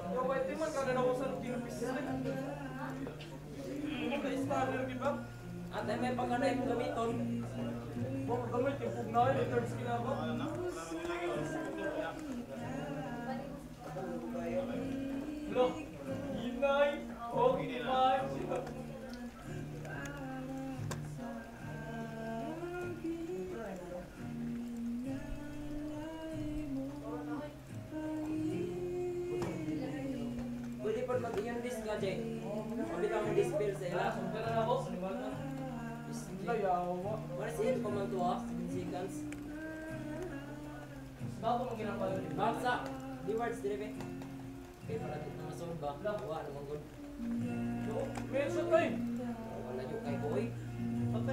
Yawa, ito man ka na ako sa kinapis. Scanner, di ba? At ay may pagkanay mong gamiton. Huwag gamit yung pugnayan, yung third skin ako. Look, hinay, man. Pwede pa mag-iyon disc ka, Jay. Mabitaw mo dispel sa ila. Sundan na ako, saniwala na. Layawa. Wala siya pa man to 7 seconds. Bago mong ginagawa yun. Baksa. Rewards dire be. Kaya para dito na masolve ba? Wa naman good. May shot tayo. Wala yung kay boy. Patay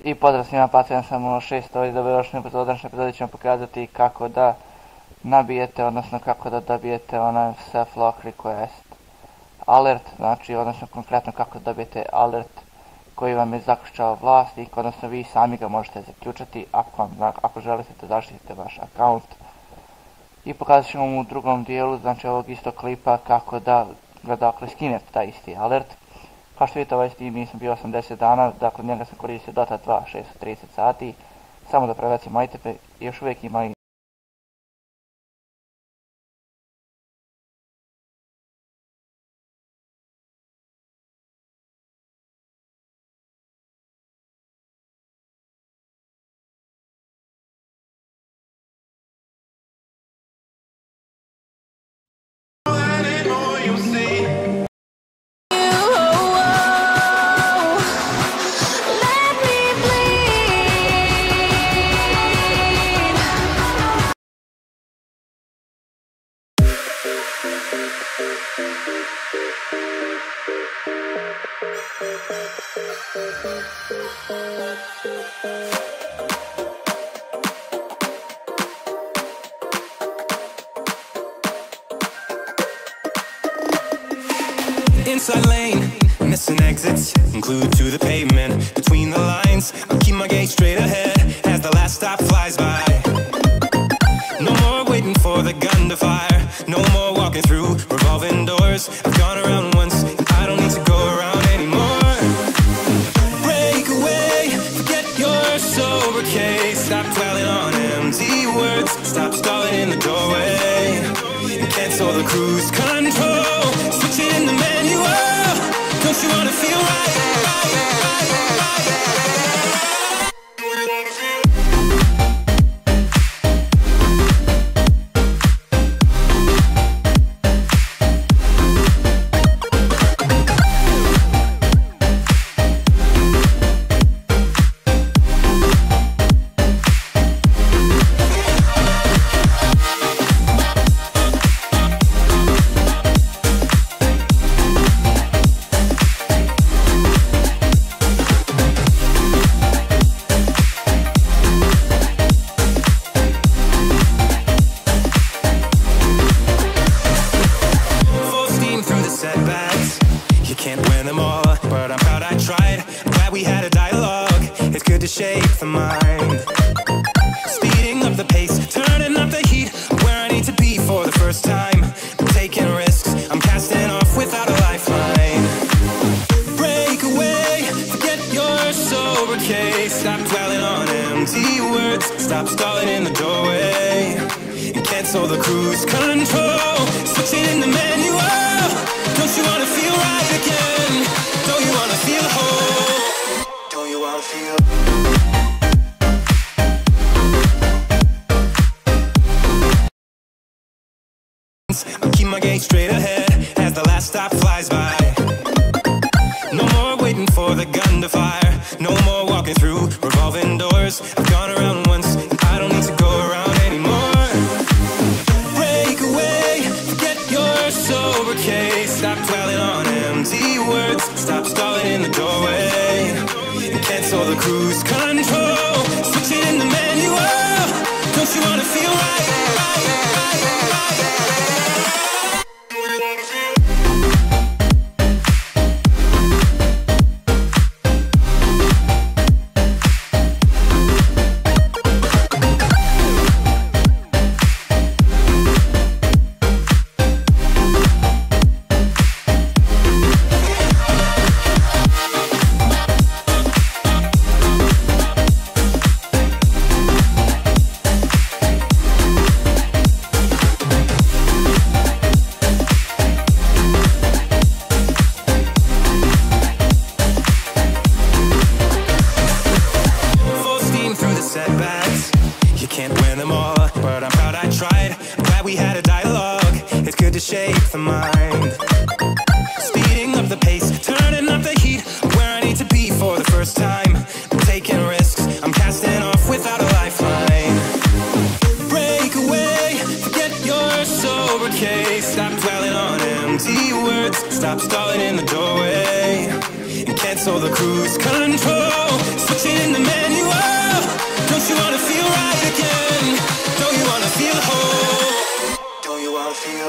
I pozdrav svima, Pacijan sam 06, ovo je dobrodošli epizod. U današnjoj epizodi ćemo pokazati kako da nabijete, odnosno kako da dobijete onaj self-lock request alert, znači odnosno konkretno kako da dobijete alert koji vam je zaključao vlasnik, odnosno vi sami ga možete zaključati ako želite da zaštitite vaš account. I pokazat ćemo u drugom dijelu, znači ovog istog klipa, kako da dakle skinete taj isti alert. Kao što vidite, ovaj Steam nisam bio 80 dana, dakle njega sam koristio DOTA2 630 sati, samo da prebacim iteme i još uvijek ima i inside lane, missing exits, glued to the pavement. Between the lines, I'll keep my gaze straight ahead as the last stop flies by. No more waiting for the gun to fire, no more walking through revolving doors. I've gone around once, I don't need to go around anymore. Break away, forget your sober case. Stop dwelling on empty words, stop stalling in the doorway, and cancel the cruise control. In the manual, don't you wanna feel right? Shape the mind, speeding up the pace, turning up the heat, where I need to be for the first time. I'm taking risks, I'm casting off without a lifeline. Break away, forget your sober case. Stop dwelling on empty words, stop stalling in the doorway, and cancel the cruise control. Switching in the manual, don't you wanna feel right again? Don't you wanna feel whole? Don't you wanna feel? I'll keep my gaze straight ahead as the last stop flies by. No more waiting for the gun to fire, no more walking through revolving doors. I've gone around once, I don't need to go around anymore. Break away, forget your sober case. Stop dwelling on empty words, stop stalling in the doorway, and cancel the cruise control. Switching in the manual, don't you wanna feel right? To shape the mind, speeding up the pace, turning up the heat, where I need to be for the first time. I'm taking risks, I'm casting off without a lifeline. Break away, forget case. Stop dwelling on empty words. Stop stalling in the doorway and cancel the cruise control. Switching in the manual. Don't you wanna feel right again? Don't you wanna feel whole? Don't you wanna feel?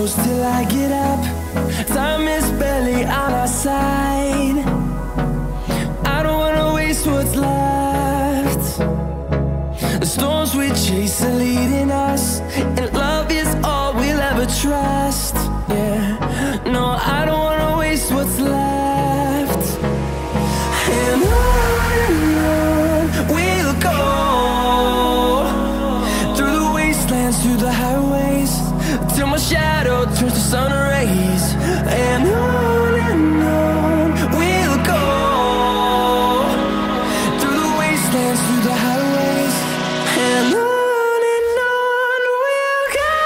Till I get up, time is barely on our side. I don't wanna waste what's left. The storms we chase are leading us, and love is all we'll ever trust. Yeah, no, I don't wanna waste what's left. And on we'll go, through the wastelands, through the highways, till my shadow turns to sun rays. And on we'll go, through the wastelands, through the highways, and on we'll go.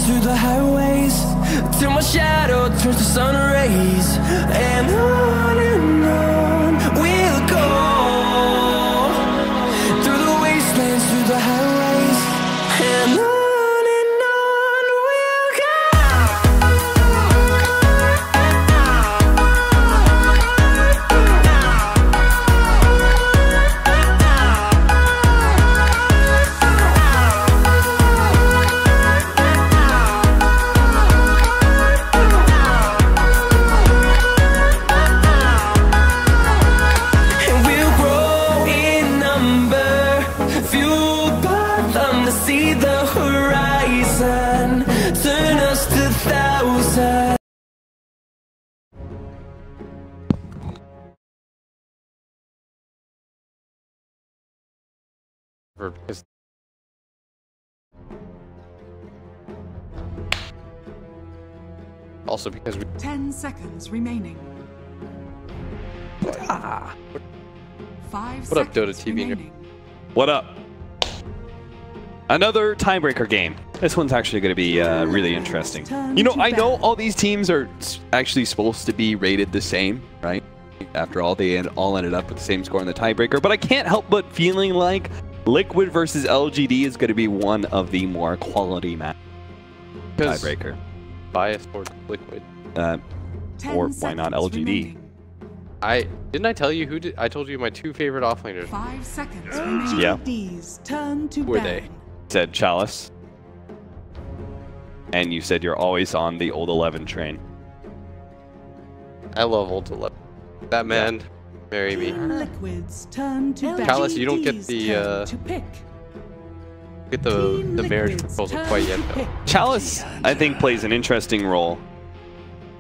Through the highways, till my shadow turns to sun rays. And on we'll go, through the wastelands, through the highways, and on we'll go. See the horizon, turn us to thousands. Also because we 10 seconds remaining. 5 What up, Dota TV? What up? Another tiebreaker game. This one's actually going to be really interesting. You know, I know all these teams are actually supposed to be rated the same, right? After all, they all ended up with the same score in the tiebreaker, but I can't help but feeling like Liquid versus LGD is going to be one of the more quality matches. tiebreaker. Bias for Liquid. Or why not LGD? Didn't I tell you who did? I told you my 2 favorite offlaners. 5 seconds remaining. Yeah. LGD's turn to Who were ban. they? Said Chalice. And you said you're always on the old 11 train. I love old 11. That man, marry me. Team Liquid's turn to ban. Chalice, you don't get LGD's the turn to pick. get the marriage Liquid's proposal turn quite yet to though. pick. Chalice, I think, plays an interesting role.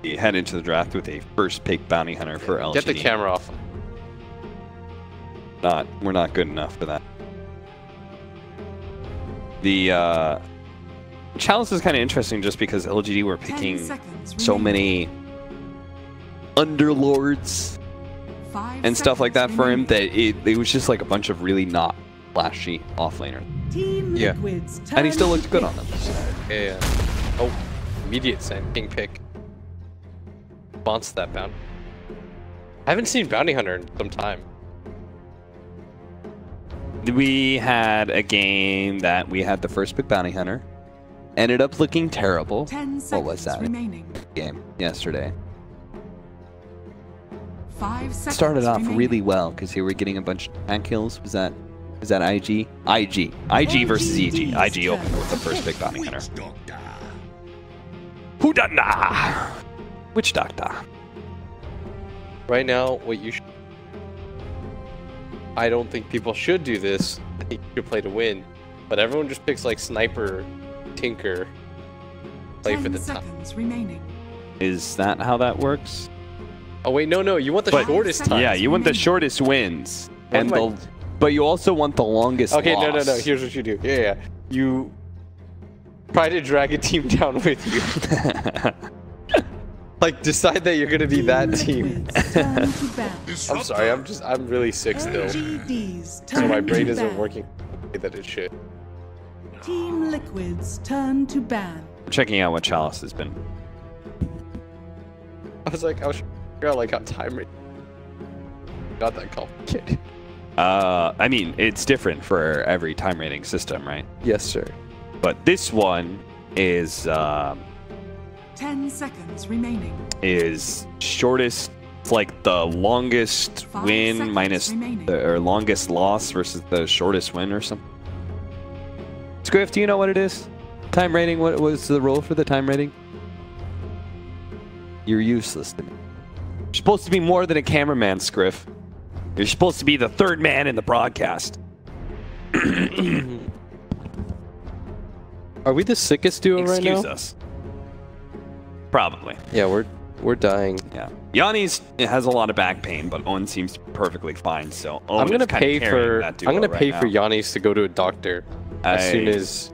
You head into the draft with a first pick bounty hunter for LGD. Get the camera off. We're not good enough for that. The Chalice is kind of interesting just because LGD were 10 picking seconds so remaining. many underlords 5 and stuff like that seconds for him remaining. that it was just like a bunch of really not flashy offlaners. Team Yeah. Liquid's turn And he still to looked good pick. on them. Yeah. Oh, immediate send. King pick. Response to that bounty. I haven't seen Bounty Hunter in some time. We had a game that we had the first pick bounty hunter. Ended up looking terrible. 10 seconds What was that remaining. game yesterday? 5 seconds Started off remaining. really well because he were getting a bunch of tank kills. Was that IG? IG versus EG. IG opened with the first pick bounty hunter. Who done that? Witch doctor. Right now, what you should... I don't think people should do this. I think you should play to win. But everyone just picks like Sniper, Tinker, play for 10 the top. seconds remaining. Is that how that works? Oh wait, no, you want the But- shortest time. Yeah, you want the remaining. shortest wins, What and am I- but you also want the longest. Okay, loss. no. Here's what you do. Yeah. You try to drag a team down with you. Like decide that you're gonna be that team. Liquid's turn to ban. I'm sorry. I'm really sick still. LGD's So turn my brain to isn't ban. working the way that it should. Team Liquid's turn to ban. Checking out what Chalice has been. I was trying to figure out like how time rate. Not that complicated. I mean, it's different for every time rating system, right? Yes, sir. But this one is 10 seconds remaining. shortest. It's like the longest 5 win seconds minus remaining. or longest loss versus the shortest win or something. Scriff, do you know what it is? Time rating. What was the rule for the time rating? You're useless to me. You're supposed to be more than a cameraman, Scriff. You're supposed to be the third man in the broadcast. Are we the sickest duo right now? Excuse us. Probably. Yeah, we're dying. Yeah. Yanni's has a lot of back pain, but Owen seems perfectly fine. So Owen I'm gonna is kinda pay carrying for that duo I'm gonna right pay now. for Yannis to go to a doctor as soon I- as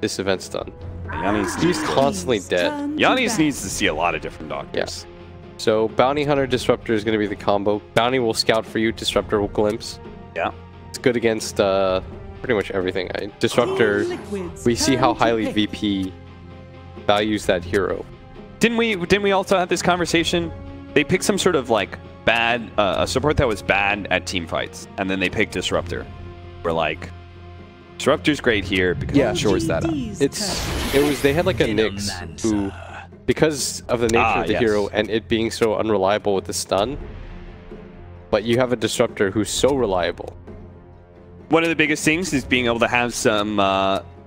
this event's done. Yanni's He's constantly dead. Turn to Yanni's ban. needs to see a lot of different doctors. So Bounty Hunter Disruptor is gonna be the combo. Bounty will scout for you. Disruptor will glimpse. Yeah. It's good against pretty much everything. Disruptor. Team Liquid's We see turn how to highly pick. VP values that hero. Didn't we also have this conversation? They picked some sort of like bad a support that was bad at team fights, and then they picked Disruptor. We're like, Disruptor's great here because it shores that up. LGD's They had like a Nyx who, because of the nature of the yes. hero and it being so unreliable with the stun, but you have a Disruptor who's so reliable. One of the biggest things is being able to have some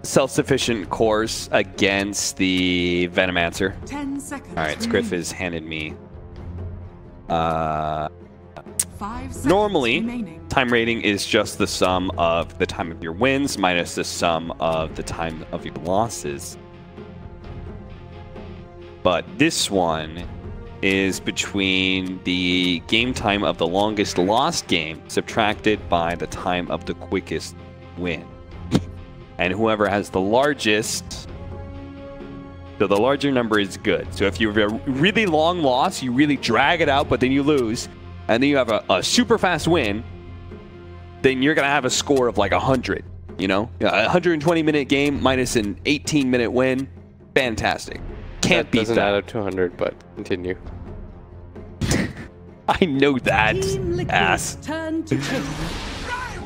self-sufficient cores against the Venomancer. 10 seconds. All right, Scriff remaining. has handed me. 5 seconds Normally, remaining. time rating is just the sum of the time of your wins minus the sum of the time of your losses. But this one is between the game time of the longest lost game subtracted by the time of the quickest win. And whoever has the largest, so the larger number is good. So if you have a really long loss, you really drag it out, but then you lose, and then you have a super fast win, then you're going to have a score of like 100, you know? A 120-minute game minus an 18-minute win. Fantastic. Can't beat doesn't that. add up to 100, but continue. I know that, Team Liquid's ass. turn to pick.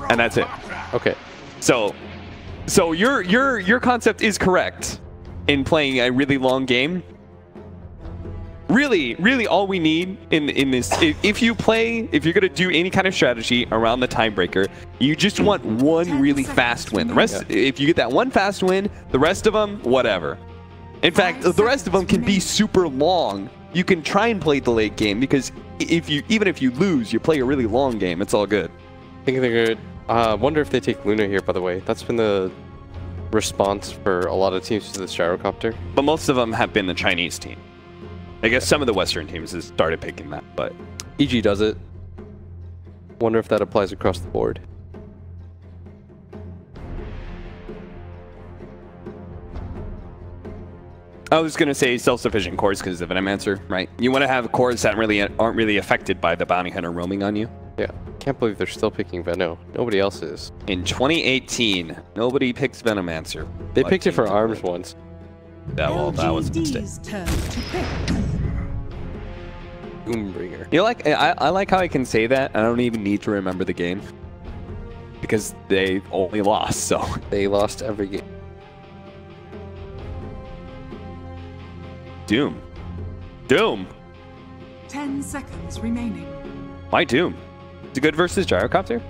And that's it. Okay. So your concept is correct. in playing a really long game. Really, all we need in this, if you're gonna do any kind of strategy around the tiebreaker, you just want one really fast win. The rest, if you get that one fast win, the rest of them, whatever. In fact, the rest of them can be super long. You can try and play the late game because even if you lose, you play a really long game. It's all good. I think they're good. Wonder if they take Luna here, by the way. That's been the response for a lot of teams to this gyrocopter. But most of them have been the Chinese team. I guess some of the Western teams have started picking that, but... EG does it. Wonder if that applies across the board. I was going to say self-sufficient cores because of Venomancer, right? You want to have cores that aren't really affected by the bounty hunter roaming on you. Yeah, can't believe they're still picking Veno. Nobody else is. In 2018, nobody picks Venomancer. They picked it for arms once. Yeah, well, that was a mistake. Doombringer. You know, like I like how I can say that. I don't even need to remember the game because they only lost. So they lost every game. Doom. 10 seconds remaining. Why Doom? Is it good versus gyrocopter?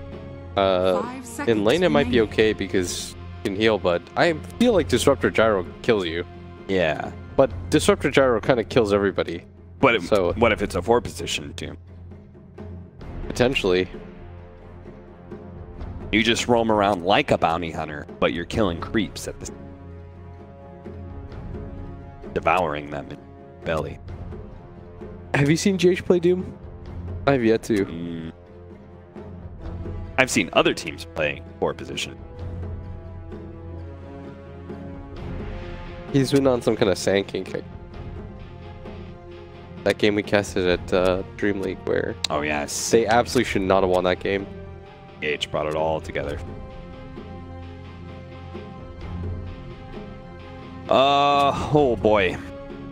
In lane it might be okay because you can heal, but I feel like Disruptor Gyro kills you. Yeah. But Disruptor Gyro kind of kills everybody. But so, what if it's a 4-position Doom? Potentially. You just roam around like a bounty hunter, but you're killing creeps at the devouring them in belly. Have you seen GH play Doom? I've yet to. I've seen other teams playing 4-position. He's been on some kind of Sand King kick. That game we casted at Dream League where... Oh, yes. They absolutely should not have won that game. H brought it all together. Oh boy.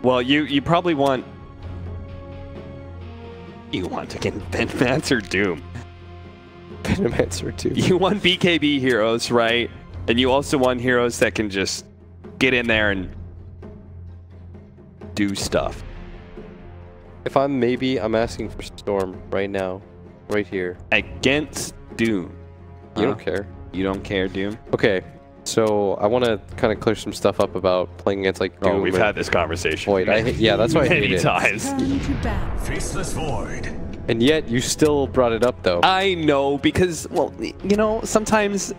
Well, you probably want... You want to get Venomancer Doom. Venomancer Doom. You want BKB heroes, right? And you also want heroes that can just get in there and do stuff. If I'm asking for Storm right now. Right here. Against Doom. You don't care. You don't care, Doom? Okay. So I want to kind of clear some stuff up about playing against like Doom. Oh, we've had this conversation. Void. Yeah, that's why I hate many it. times. Faceless Void. And yet you still brought it up though. I know because, well, you know, sometimes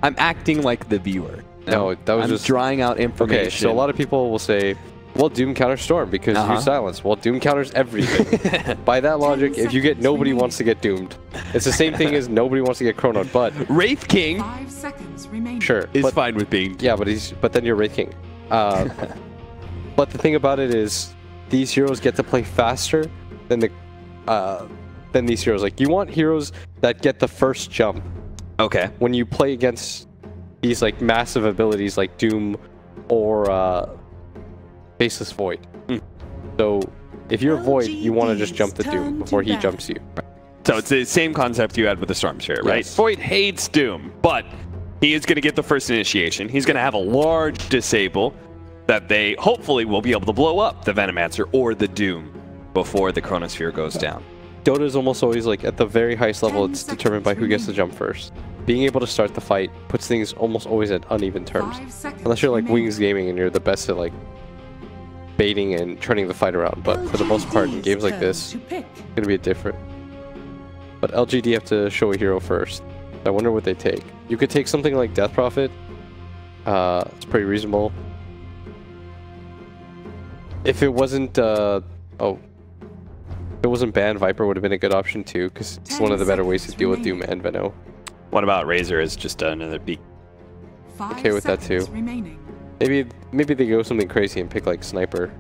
I'm acting like the viewer. No, that was just drawing out information. Okay, so a lot of people will say, well, Doom counters Storm because you silence. Well, Doom counters everything. By that logic, if you get nobody wants to get doomed. It's the same thing as nobody wants to get chronoed, but Wraith King 5 seconds remaining. Sure, is fine with being. Yeah, but then you're Wraith King. But the thing about it is, these heroes get to play faster than these heroes. Like you want heroes that get the first jump. Okay. When you play against these like massive abilities like Doom or Faceless Void. So if you're Void, you want to just jump the Doom before he jumps you. So it's the same concept you had with the Storm Spirit, right? Yes. Void hates Doom, but he is going to get the first initiation. He's going to have a large disable that they hopefully will be able to blow up the Venomancer or the Doom before the Chronosphere goes down. Dota is almost always like at the very highest level, it's determined by who gets to jump first. Being able to start the fight puts things almost always at uneven terms. Unless you're like Wings Gaming and you're the best at like baiting and turning the fight around. But for the most part, in games like this, it's going to be different. But LGD have to show a hero first. I wonder what they take. You could take something like Death Prophet. It's pretty reasonable. If it wasn't, if it wasn't banned, Viper would have been a good option too, because it's one of the better ways to deal with Doom and Veno. What about Razor as just another beak? Okay with that too. Maybe they go something crazy and pick like Sniper.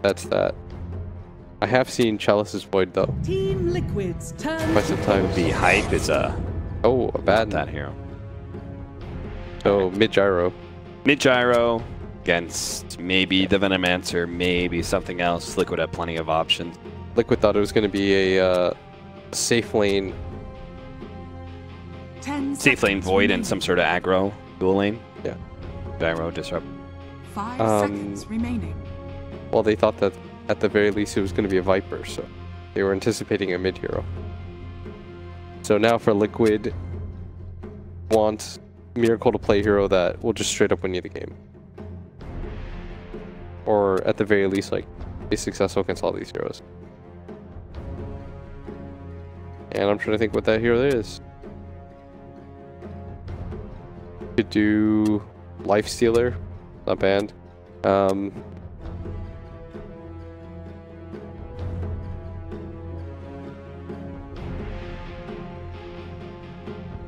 That's that. I have seen Chalice's Void though. Team Liquid's turn. Quite some time. The hype is a bad that hero. So mid gyro. Mid gyro against maybe the Venomancer, maybe something else. Liquid had plenty of options. Liquid thought it was going to be a safe lane safe lane void and some sort of aggro dual lane. Yeah. Gyro disrupt. 5 seconds remaining. Well, they thought that at the very least it was going to be a Viper, so they were anticipating a mid hero. So now for Liquid, want Miracle to play hero that will just straight up win you the game. Or at the very least, like, be successful against all these heroes. And I'm trying to think what that hero is. Could do Life Stealer, not bad. Trying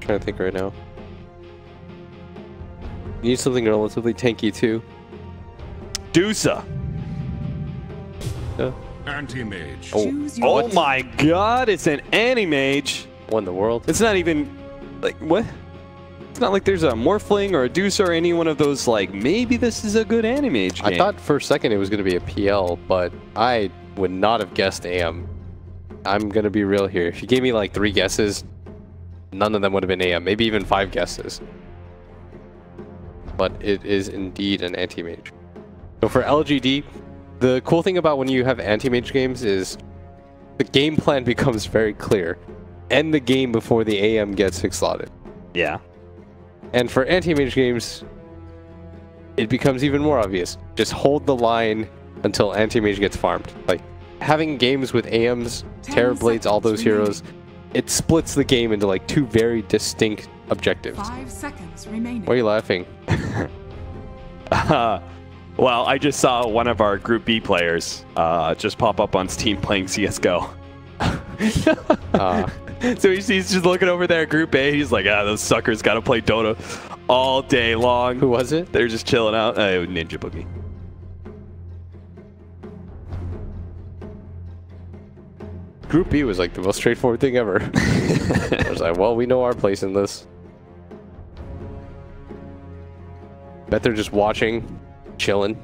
to think right now. Need something relatively tanky too. DOTA. Yeah. Anti-mage. Oh my god, it's an anti-mage. Won the world. It's not even, like, what? It's not like there's a Morphling or a DOTA or any one of those, like, maybe this is a good anti-mage game. I thought for a second it was going to be a PL, but I would not have guessed AM. I'm going to be real here. If you gave me like 3 guesses, none of them would have been AM. Maybe even 5 guesses. But it is indeed an anti-mage. So for LGD, the cool thing about when you have anti-mage games is the game plan becomes very clear. End the game before the AM gets 6-slotted. Yeah. And for anti-mage games, it becomes even more obvious. Just hold the line until anti-mage gets farmed. Like, having games with AMs, Terrorblades, all those heroes, it splits the game into like 2 very distinct objectives. 5 seconds remaining. Why are you laughing? Well, I just saw one of our Group B players just pop up on Steam playing CSGO. So he's just looking over there at Group A. He's like, those suckers got to play Dota all day long. Who was it? They're just chilling out. Ninja Boogie. Group B was like the most straightforward thing ever. I was like, well, we know our place in this. Bet they're just watching, chilling.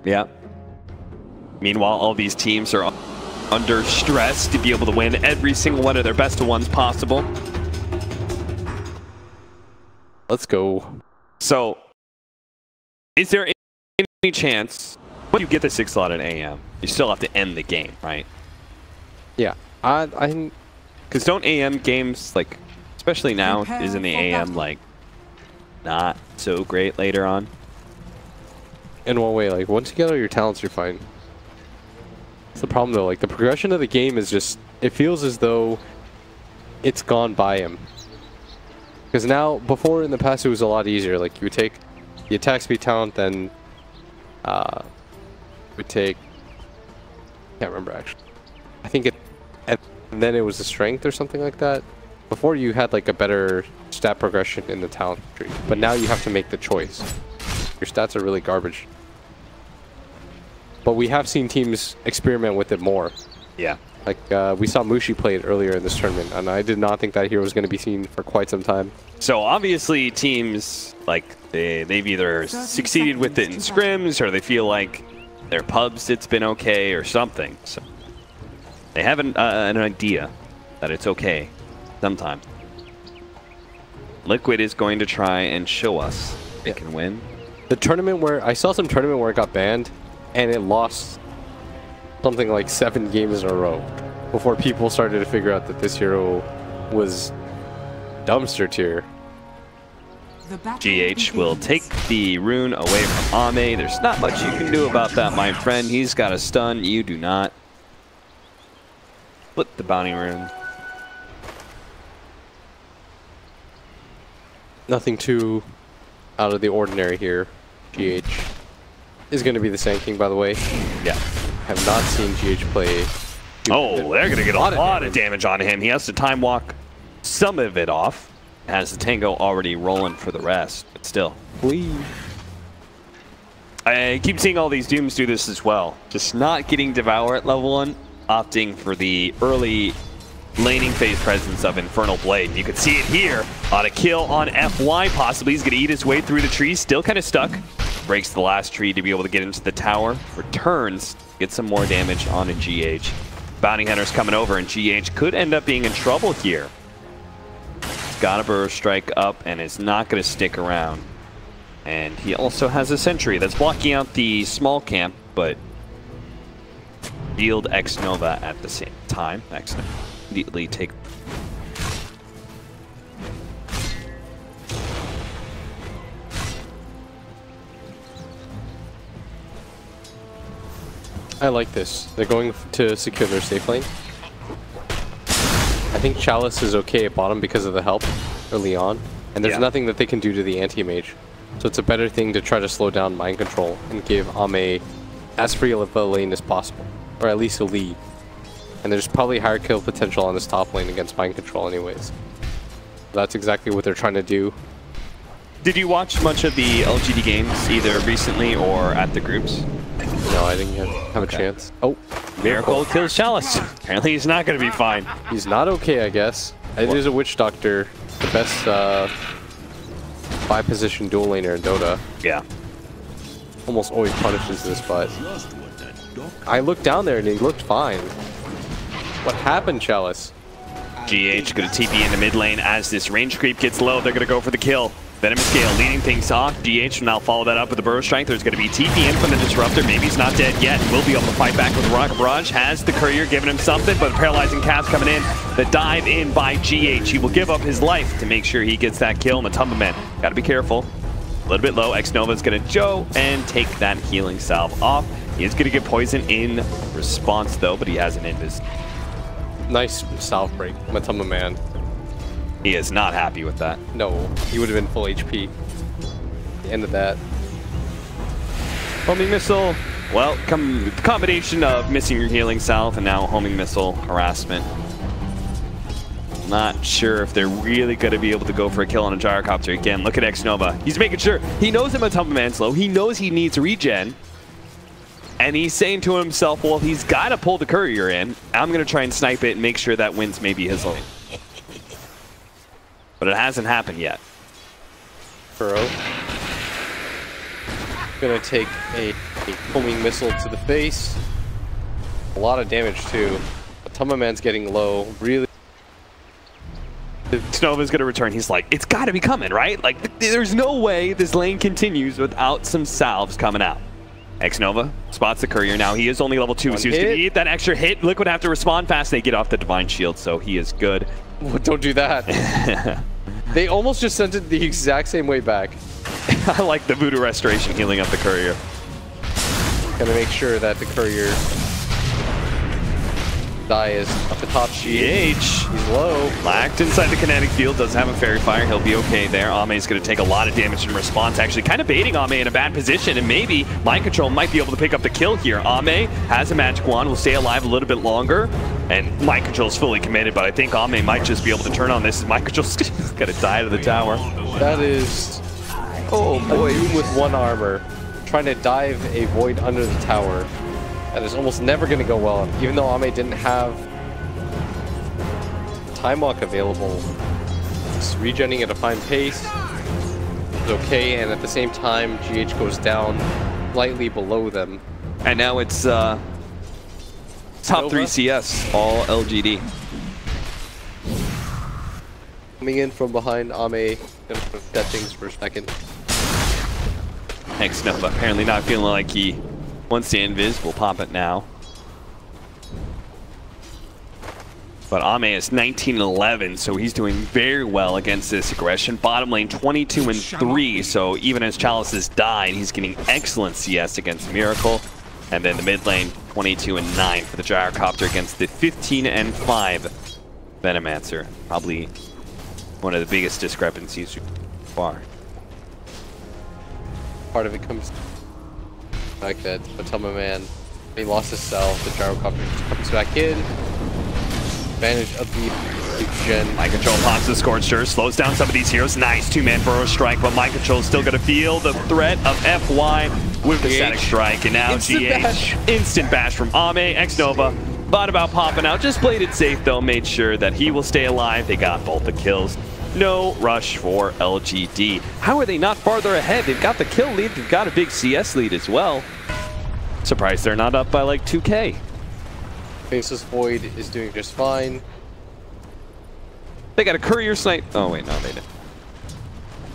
Yeah. Meanwhile, all these teams are under stress to be able to win every single one of their best of ones possible. Let's go. So, is there any chance when you get the 6-slot at AM, you still have to end the game, right? Yeah. Because don't AM games, like, especially now, isn't the AM, like, not so great later on? In one way, like, once you get all your talents, you're fine. That's the problem, though. Like, the progression of the game is just, it feels as though it's gone by him. Because now, before in the past, it was a lot easier. Like, you would take the attack speed talent, then would take, can't remember actually. I think it, and then it was the strength or something like that. Before you had like a better stat progression in the talent tree, but now you have to make the choice. Your stats are really garbage. But we have seen teams experiment with it more. Yeah. Like, we saw Mushi play it earlier in this tournament, and I did not think that hero was going to be seen for quite some time. So obviously teams, like, they've either succeeded with it in scrims, or they feel like their pubs it's been okay, or something. So they have an idea that it's okay sometimes. Liquid is going to try and show us they can win. The tournament where, I saw some tournament where it got banned, and it lost something like 7 games in a row before people started to figure out that this hero was dumpster tier. GH will take the rune away from Ame. There's not much you can do about that, my friend. He's got a stun. You do not. Split the bounty rune. Nothing too out of the ordinary here. GH is going to be the Sand King, by the way. Yeah. Have not seen GH play. Oh, they're going to get a lot of damage on him. He has to time walk some of it off. Has the Tango already rolling for the rest, but still. Please. I keep seeing all these Dooms do this as well. Just not getting Devour at level 1, opting for the early laning phase presence of Infernal Blade. You can see it here on a kill on FY, possibly. He's going to eat his way through the trees, still kind of stuck. Breaks the last tree to be able to get into the tower. Returns, gets some more damage on a GH. Bounty Hunter's coming over, and GH could end up being in trouble here. got a burrow strike up and is not going to stick around. And he also has a sentry that's blocking out the small camp, but yield X Nova at the same time. X Nova immediately take. I like this. They're going to secure their safe lane. I think Chalice is okay at bottom because of the help early on, and there's nothing that they can do to the anti-mage. So it's a better thing to try to slow down mind control and give Ame as free of a lane as possible, or at least a lead. And there's probably higher kill potential on this top lane against mind control anyways. That's exactly what they're trying to do. Did you watch much of the LGD games, either recently or at the groups? No, I didn't have a chance. Oh, Miracle kills Chalice. Apparently he's not going to be fine. He's not okay, I guess. It is a Witch Doctor, the best 5-position dual laner in Dota. Yeah. Almost always punishes this, but I looked down there and he looked fine. What happened, Chalice? GH going to TP into mid lane as this range creep gets low. They're going to go for the kill. Venomous Gale leading things off. GH will now follow that up with a Burrow Strike. There's going to be TP in from the Disruptor. Maybe he's not dead yet. Will be able to fight back with Rocket Barrage. Has the Courier giving him something, but paralyzing cast coming in. The dive in by GH. He will give up his life to make sure he gets that kill. Matumba Man, got to be careful. A little bit low. X Nova is going to Joe and take that healing salve off. He is going to get poison in response though, but he has an invis. Nice salve break, Matumba Man. He is not happy with that. No, he would have been full HP. The end of that. Homing Missile. Well, combination of missing your healing salve and now homing missile harassment. Not sure if they're really going to be able to go for a kill on a gyrocopter again. Look at X Nova. He's making sure. He knows that Matumba Man's low. He knows he needs regen. And he's saying to himself, well, he's got to pull the Courier in. I'm going to try and snipe it and make sure that wins maybe his lane. But it hasn't happened yet. Burrow. Gonna take a homing missile to the face. A lot of damage too. Matumba Man's getting low. Really. Nova's gonna return. He's like, it's gotta be coming, right? Like, there's no way this lane continues without some salves coming out. X Nova spots the Courier. Now he is only level 2, so he's gonna eat that extra hit. Liquid have to respond fast. They get off the Divine Shield, so he is good. Don't do that. They almost just sent it the exact same way back. I like the Voodoo Restoration healing up the Courier. Gonna make sure that the Courier die is up the top. GH. He's low. Lacked inside the kinetic field. Does have a Fairy Fire. He'll be okay there. Ame's going to take a lot of damage in response. Actually, kind of baiting Ame in a bad position. And maybe Mind Control might be able to pick up the kill here. Ame has a Magic Wand. Will stay alive a little bit longer. And Mind Control is fully committed. But I think Ame might just be able to turn on this. Mind Control's going to die to the tower. That is... Oh boy. With one armor. Trying to dive a void under the tower. That is almost never going to go well. Even though Ame didn't have Time Walk available, it's regenning at a fine pace. It's okay, and at the same time, GH goes down slightly below them. And now it's top 3 CS, all LGD. Coming in from behind, Ame gonna set things for a second. X Nova apparently not feeling like he wants the invis. We'll pop it now. But Ame is 19-11, so he's doing very well against this aggression. Bottom lane 22-3, so even as Chalice has died, he's getting excellent CS against Miracle. And then the mid lane 22-9 for the Gyrocopter against the 15-5 Venomancer. Probably one of the biggest discrepancies so far. Part of it comes like that Matumba Man, he lost his cell, the Gyrocopter comes back in. Advantage of the gen. Mind Control pops the Scorcher, slows down some of these heroes. Nice two-man Burrow Strike, but Mind Control is still going to feel the threat of FY with the Static Strike. And now Instant GH. bash. Instant bash from Ame. X Nova thought about popping out, just played it safe though, made sure that he will stay alive. They got both the kills. No rush for LGD. How are they not farther ahead? They've got the kill lead, they've got a big CS lead as well. Surprised they're not up by like 2K. Faceless Void is doing just fine. They got a courier snipe. Oh wait, no, they didn't.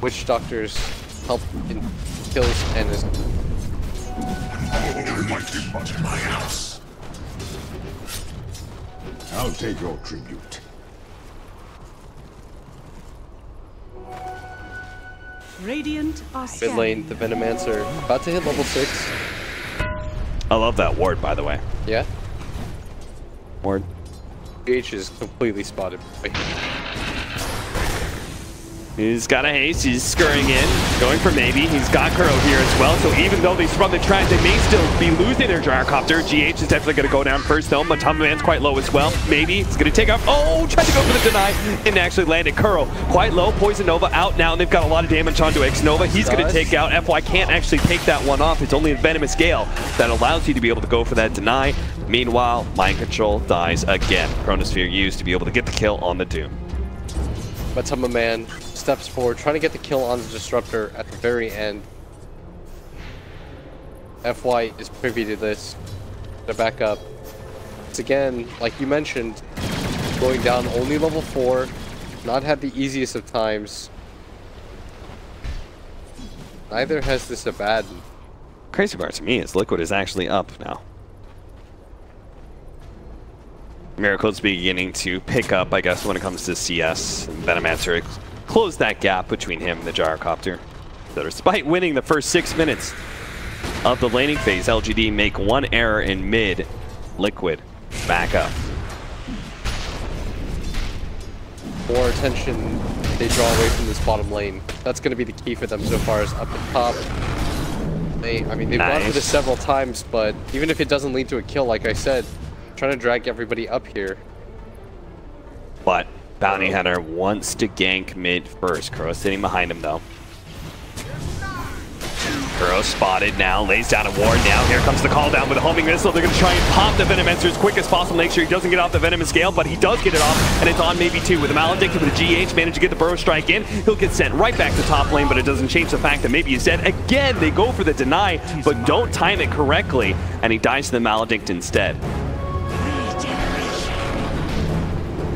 Witch Doctor's help in kills and is. My house. I'll take your tribute. Radiant are Mid scanning. lane, the Venomancer about to hit level 6. I love that ward, by the way. Yeah. Ward. GH is completely spotted. He's got a haste, he's scurrying in, going for maybe. He's got Kuro here as well, so even though they sprung the track, they may still be losing their gyrocopter. GH is definitely going to go down first though. Matamba Man's quite low as well. Maybe he's going to take off. Oh, tried to go for the deny and actually landed. Kuro quite low. Poison Nova out now, and they've got a lot of damage onto X Nova. He's going to take out. FY can't actually take that one off. It's only a Venomous Gale that allows you to be able to go for that deny. Meanwhile, Mind Control dies again. Chronosphere used to be able to get the kill on the Doom. Matamba Man steps forward, trying to get the kill on the Disruptor at the very end. FY is privy to this. They're back up. It's again, like you mentioned, going down only level 4, not had the easiest of times. Neither has this Abaddon. Crazy part to me is Liquid is actually up now. Miracle's beginning to pick up, I guess, when it comes to CS. And Venomancer closed that gap between him and the Gyrocopter. So despite winning the first 6 minutes of the laning phase, LGD make one error in mid. Liquid back up. More attention they draw away from this bottom lane. That's going to be the key for them so far, is up and top. I mean, they've gone for this several times, but even if it doesn't lead to a kill, like I said, trying to drag everybody up here. But Bounty Hunter wants to gank mid first. Kuro sitting behind him though. Kuro spotted now, lays down a ward now. Here comes the call down with a homing missile. They're going to try and pop the Venomancer as quick as possible. Make sure he doesn't get off the Venomous Gale, but he does get it off, and it's on maybe 2 with the Maledicted with the GH. Managed to get the Burrow Strike in. He'll get sent right back to top lane, but it doesn't change the fact that maybe he's dead. Again, they go for the deny, but don't time it correctly, and he dies to the Maledict instead.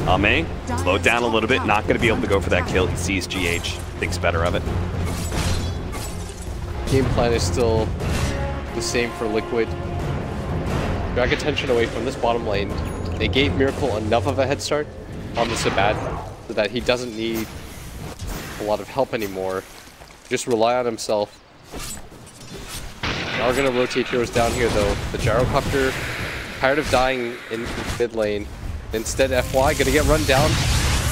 Ame, slowed down a little bit, not going to be able to go for that kill. He sees GH, thinks better of it. Game plan is still the same for Liquid. Drag attention away from this bottom lane. They gave Miracle enough of a head start on the Abaddon so that he doesn't need a lot of help anymore. Just rely on himself. Now we're going to rotate heroes down here though. The Gyrocopter, tired of dying in mid lane. Instead, FY gonna get run down.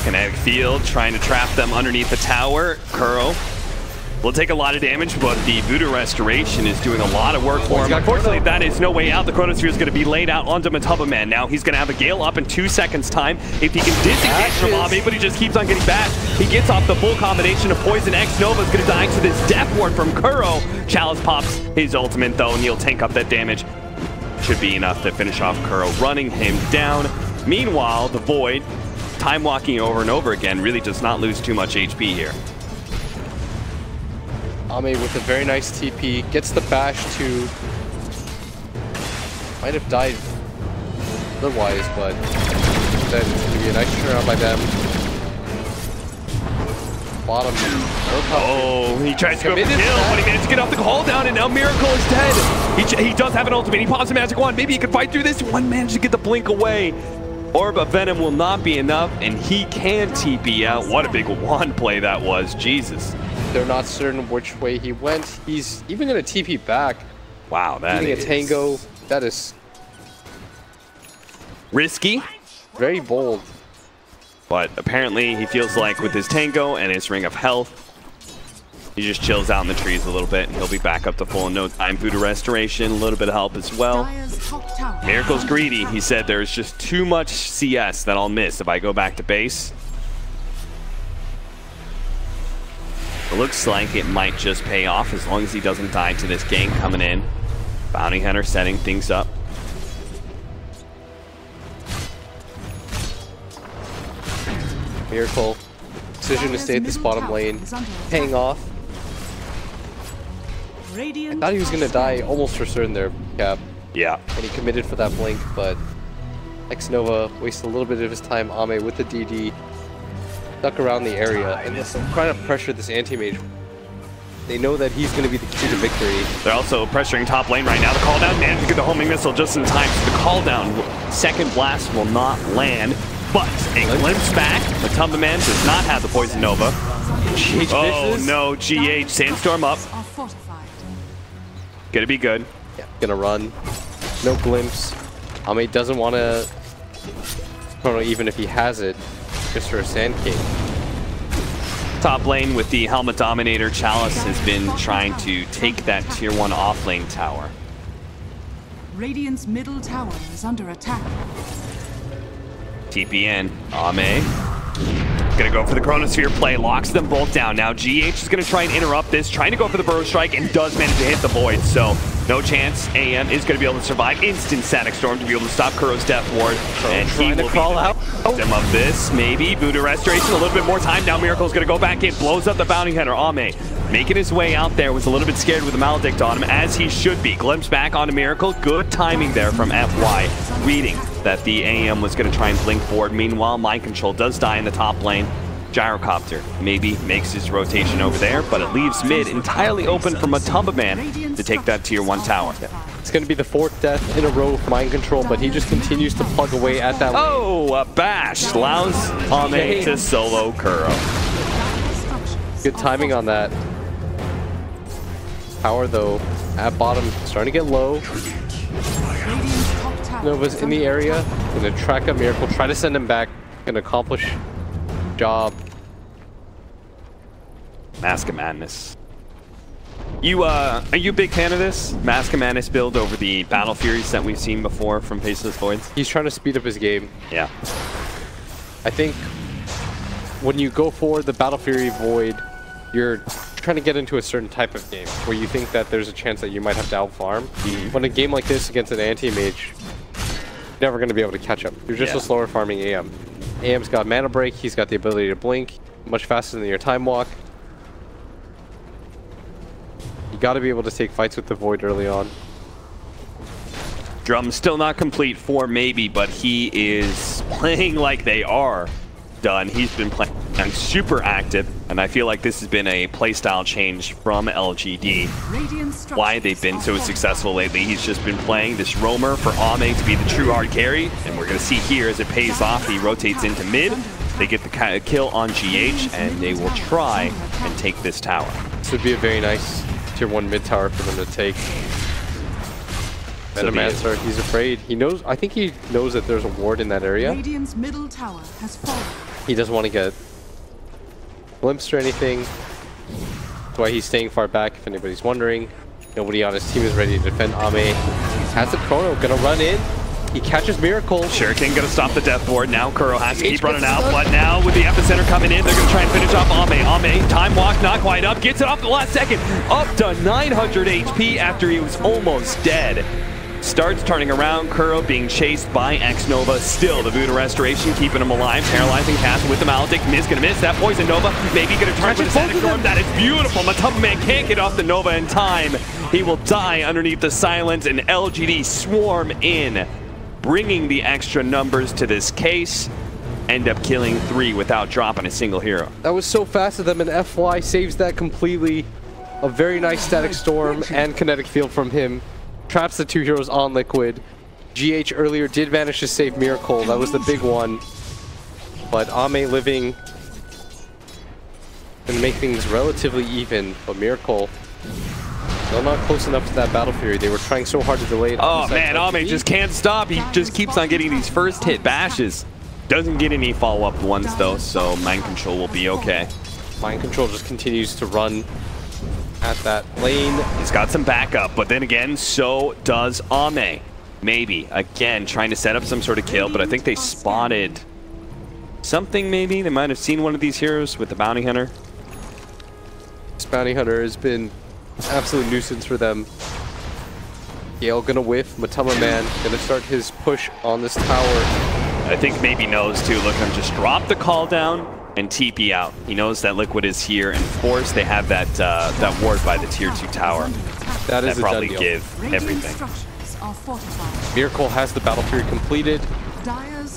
Kinetic Field trying to trap them underneath the tower. Kuro will take a lot of damage, but the Voodoo Restoration is doing a lot of work for him. Unfortunately, that is no way out. The Chronosphere is going to be laid out onto Matamba Man. Now he's going to have a Gale up in 2 seconds time. If he can disengage from Ame, but he just keeps on getting back. He gets off the full combination of Poison. X Nova is going to die to this Death Ward from Kuro. Chalice pops his ultimate though, and he'll tank up that damage. Should be enough to finish off Kuro, running him down. Meanwhile, the Void, time walking over and over again, really does not lose too much HP here. Ame with a very nice TP, gets the bash to... Might have died otherwise, but then it's going to be a nice turnaround by them. Bottom. Oh, he tries to go for the kill, but he managed to get off the call down, and now Miracle is dead. He does have an ultimate. He pops a magic wand. Maybe he could fight through this. One managed to get the blink away. Orb of Venom will not be enough, and he can TP out. What a big wand play that was. Jesus. They're not certain which way he went. He's even going to TP back. Wow, that is... a tango. That is... risky. Very bold. But apparently he feels like with his tango and his ring of health, he just chills out in the trees a little bit, and he'll be back up to full in no time. Voodoo Restoration, a little bit of help as well. Miracle's greedy. He said there's just too much CS that I'll miss if I go back to base. It looks like it might just pay off as long as he doesn't die to this gank coming in. Bounty Hunter setting things up. Miracle. Decision to stay at this bottom lane. Paying off. I thought he was going to die almost for certain there, Cap. Yeah. And he committed for that blink, but X Nova wasted a little bit of his time. Ame with the DD. stuck around the area and they're trying to pressure this anti-mage. They know that he's going to be the key to victory. They're also pressuring top lane right now. The call down managed to get the homing missile just in time. So the call down second blast will not land, but a glimpse back. Matumba Man does not have the Poison Nova. Oh no, GH Sandstorm up. Gonna be good. Yeah, gonna run. No glimpse. Ame doesn't want to. I don't know, even if he has it, just for a Sand King. Top lane with the Helmet Dominator, Chalice has been trying to take that tier 1 offlane tower. Radiant's middle tower is under attack. TPN, Ame. Gonna go for the Chronosphere play, locks them both down. Now GH is gonna try and interrupt this, trying to go for the Burrow Strike, and does manage to hit the Void, so no chance. AM is gonna be able to survive. Instant Static Storm to be able to stop Kuro's Death Ward, and he will crawl out. Them of this, maybe. Voodoo Restoration, a little bit more time. Now Miracle's gonna go back in, blows up the Bounty Hunter. Ame making his way out there, was a little bit scared with the Maledict on him, as he should be. Glimpse back onto Miracle. Good timing there from FY, reading that the AM was going to try and blink forward. Meanwhile, Mind Control does die in the top lane. Gyrocopter maybe makes his rotation over there, but it leaves mid entirely open for Matumba Man to take that tier 1 tower. It's going to be the 4th death in a row for Mind Control, but he just continues to plug away at that lane. Oh, a bash allows Ame to solo Kuro. Good timing on that. Power though, at bottom, starting to get low. Nova's in the area, gonna track up Miracle, try to send him back, gonna accomplish job. Mask of Madness. Are you a big fan of this Mask of Madness build over the Battle Furies that we've seen before from Faceless Voids? He's trying to speed up his game. Yeah. I think when you go for the Battle Fury Void, you're trying to get into a certain type of game where you think that there's a chance that you might have to out-farm. When a game like this against an anti-mage, you're never going to be able to catch up. You're just a slower farming AM. AM's got mana break, he's got the ability to blink much faster than your time walk. You got to be able to take fights with the Void early on. Drum still not complete for Maybe, but he is playing like they are done. He's been playing super active, and I feel like this has been a playstyle change from LGD. Why they've been so successful lately. He's just been playing this roamer for Ame to be the true hard carry, and we're going to see here as it pays off. He rotates into mid. They get the kill on GH, and they will try and take this tower. This would be a very nice tier 1 mid tower for them to take. Venomancer, he's afraid. He knows. I think he knows that there's a ward in that area. Radiant's middle tower has fallen. He doesn't want to get glimpsed or anything. That's why he's staying far back, if anybody's wondering. Nobody on his team is ready to defend Ame. Has the Chrono, gonna run in. He catches Miracle. Shuriken gonna stop the death board. Now Kuro has to keep running out, but now with the epicenter coming in, they're gonna try and finish off Ame. Ame, time walk, not quite up, gets it off the last second. Up to 900 HP after he was almost dead. Starts turning around, Kuro being chased by X-Nova. Still, the Voodoo Restoration keeping him alive. Paralyzing cast with the Maledict. Miz gonna miss that Poison Nova. Maybe gonna try with the Static Storm. That is beautiful. Matumba Man can't get off the Nova in time. He will die underneath the silence, and LGD swarm in, bringing the extra numbers to this case. End up killing 3 without dropping a single hero. That was so fast of them, and FY saves that completely. A very nice Static Storm and Kinetic Field from him. Traps the 2 heroes on Liquid. GH earlier did manage to save Miracle. That was the big one. But Ame living and make things relatively even. But Miracle still not close enough to that Battle Fury. They were trying so hard to delay it. Oh man, Ame just can't stop. He just keeps on getting these first hit bashes. Doesn't get any follow-up ones though, so Mind Control will be okay. Mind Control just continues to run at that lane. He's got some backup, but then again, so does Ame. Maybe, again, trying to set up some sort of kill, but I think they spotted something maybe. They might have seen one of these heroes with the Bounty Hunter. This Bounty Hunter has been an absolute nuisance for them. Gale gonna whiff. Matumba Man gonna start his push on this tower. I think maybe knows too. Look, I'm just drop the call down and TP out. He knows that Liquid is here, and of course they have that that ward by the tier 2 tower. That is probably a done deal. Give everything. Miracle has the Battle Fury completed.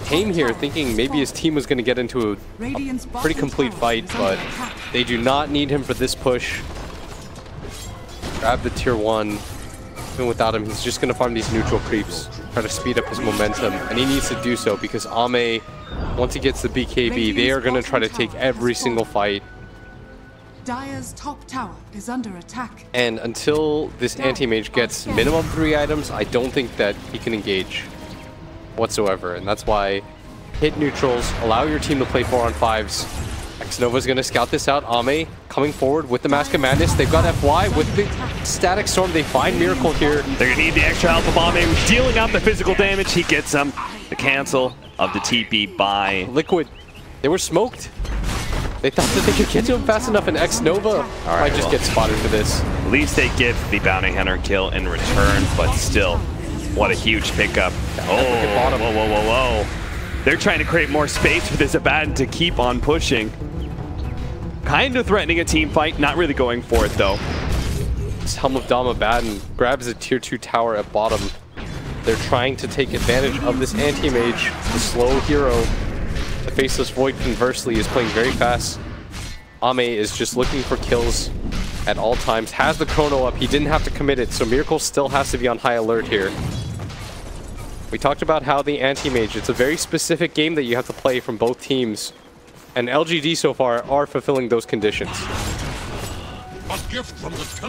came here thinking maybe his team was going to get into a pretty complete fight, but they do not need him for this push. Grab the tier 1. Even without him, he's just going to farm these neutral creeps, try to speed up his momentum, and he needs to do so because Ame, once he gets the BKB, they are going to try to take every single fight. Dire's top tower is under attack. And until this anti-mage gets minimum 3 items, I don't think that he can engage whatsoever. And that's why hit neutrals, allow your team to play 4-on-5s. Xnova's going to scout this out. Ame coming forward with the Mask of Madness. They've got FY with the Static Storm. They find Miracle here. They're going to need the extra help of Ame. Dealing out the physical damage. He gets them. The cancel of the TP by Liquid. They were smoked. They thought that they could get to him fast enough, and Xnova might just get spotted for this. At least they get the Bounty Hunter kill in return, but still, what a huge pickup. Oh, whoa, whoa, whoa, whoa. They're trying to create more space for this Abaddon to keep on pushing. Kind of threatening a team fight, not really going for it though. This Helm of Dom Abaddon grabs a tier 2 tower at bottom. They're trying to take advantage of this anti-mage, the slow hero. The Faceless Void, conversely, is playing very fast. Ame is just looking for kills at all times. Has the chrono up. He didn't have to commit it, so Miracle still has to be on high alert here. We talked about how the anti-mage, it's a very specific game that you have to play from both teams. And LGD so far are fulfilling those conditions.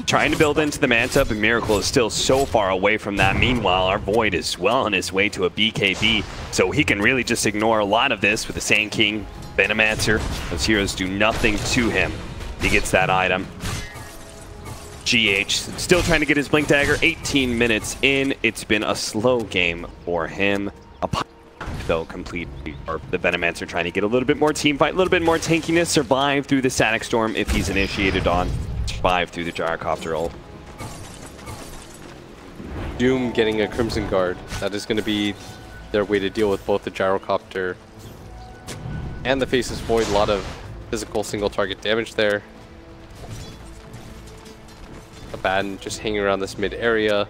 Trying to build into the Manta, but Miracle is still so far away from that. Meanwhile, our Void is well on his way to a BKB, so he can really just ignore a lot of this with the Sand King, Venomancer. Those heroes do nothing to him. He gets that item. GH still trying to get his Blink Dagger. 18 minutes in. It's been a slow game for him. Though complete, or the Venomancer trying to get a little bit more team fight, a little bit more tankiness, survive through the Static Storm if he's initiated on, survive through the Gyrocopter ult. Doom getting a Crimson Guard. That is going to be their way to deal with both the Gyrocopter and the Faceless Void. A lot of physical single target damage there. Abaddon just hanging around this mid area.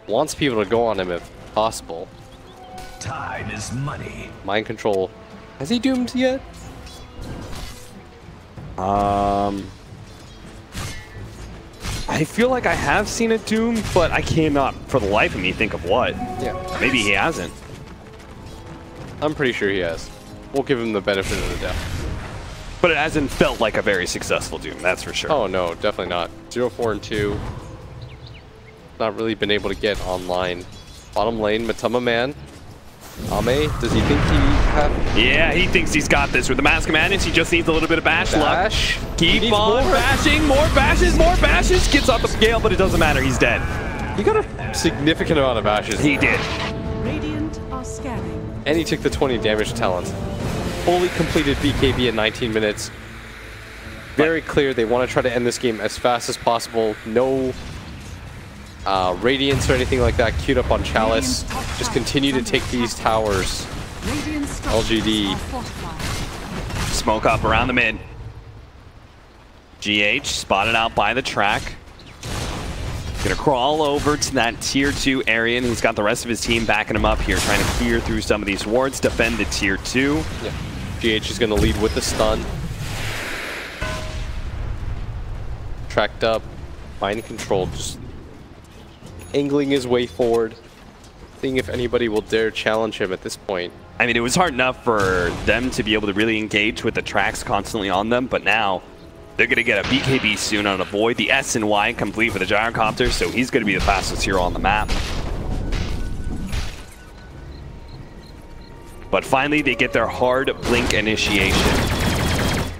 Wants people to go on him if possible. Time is money. Mind control. Has he doomed yet? I feel like I have seen it doom, but I cannot for the life of me think of what. Yeah. Maybe he hasn't. I'm pretty sure he has. We'll give him the benefit of the doubt. But it hasn't felt like a very successful doom, that's for sure. Oh no, definitely not. 0-4 and 2. Not really been able to get online. Bottom lane, Matama Man. Ame, does he think he have? Yeah, he thinks he's got this with the Mask of Madness. He just needs a little bit of bash luck. Keep on bashing, more bashes. Gets off the scale, but it doesn't matter. He's dead. He got a significant amount of bashes. He did. Radiant are scanning. And he took the 20 damage talent. Fully completed BKB in 19 minutes. Very clear they want to try to end this game as fast as possible. No Radiance or anything like that queued up on Chalice. Just continue to take these towers. LGD. Smoke up around the mid. GH spotted out by the track. Gonna crawl over to that tier 2 area, and he's got the rest of his team backing him up here, trying to clear through some of these wards, defend the tier 2. Yeah. GH is gonna lead with the stun. Tracked up. Mind control, just angling his way forward, seeing if anybody will dare challenge him at this point. I mean, it was hard enough for them to be able to really engage with the tracks constantly on them, but now they're going to get a BKB soon on a Void. The S and Y complete with a Gyrocopter, so he's going to be the fastest hero on the map. But finally, they get their hard blink initiation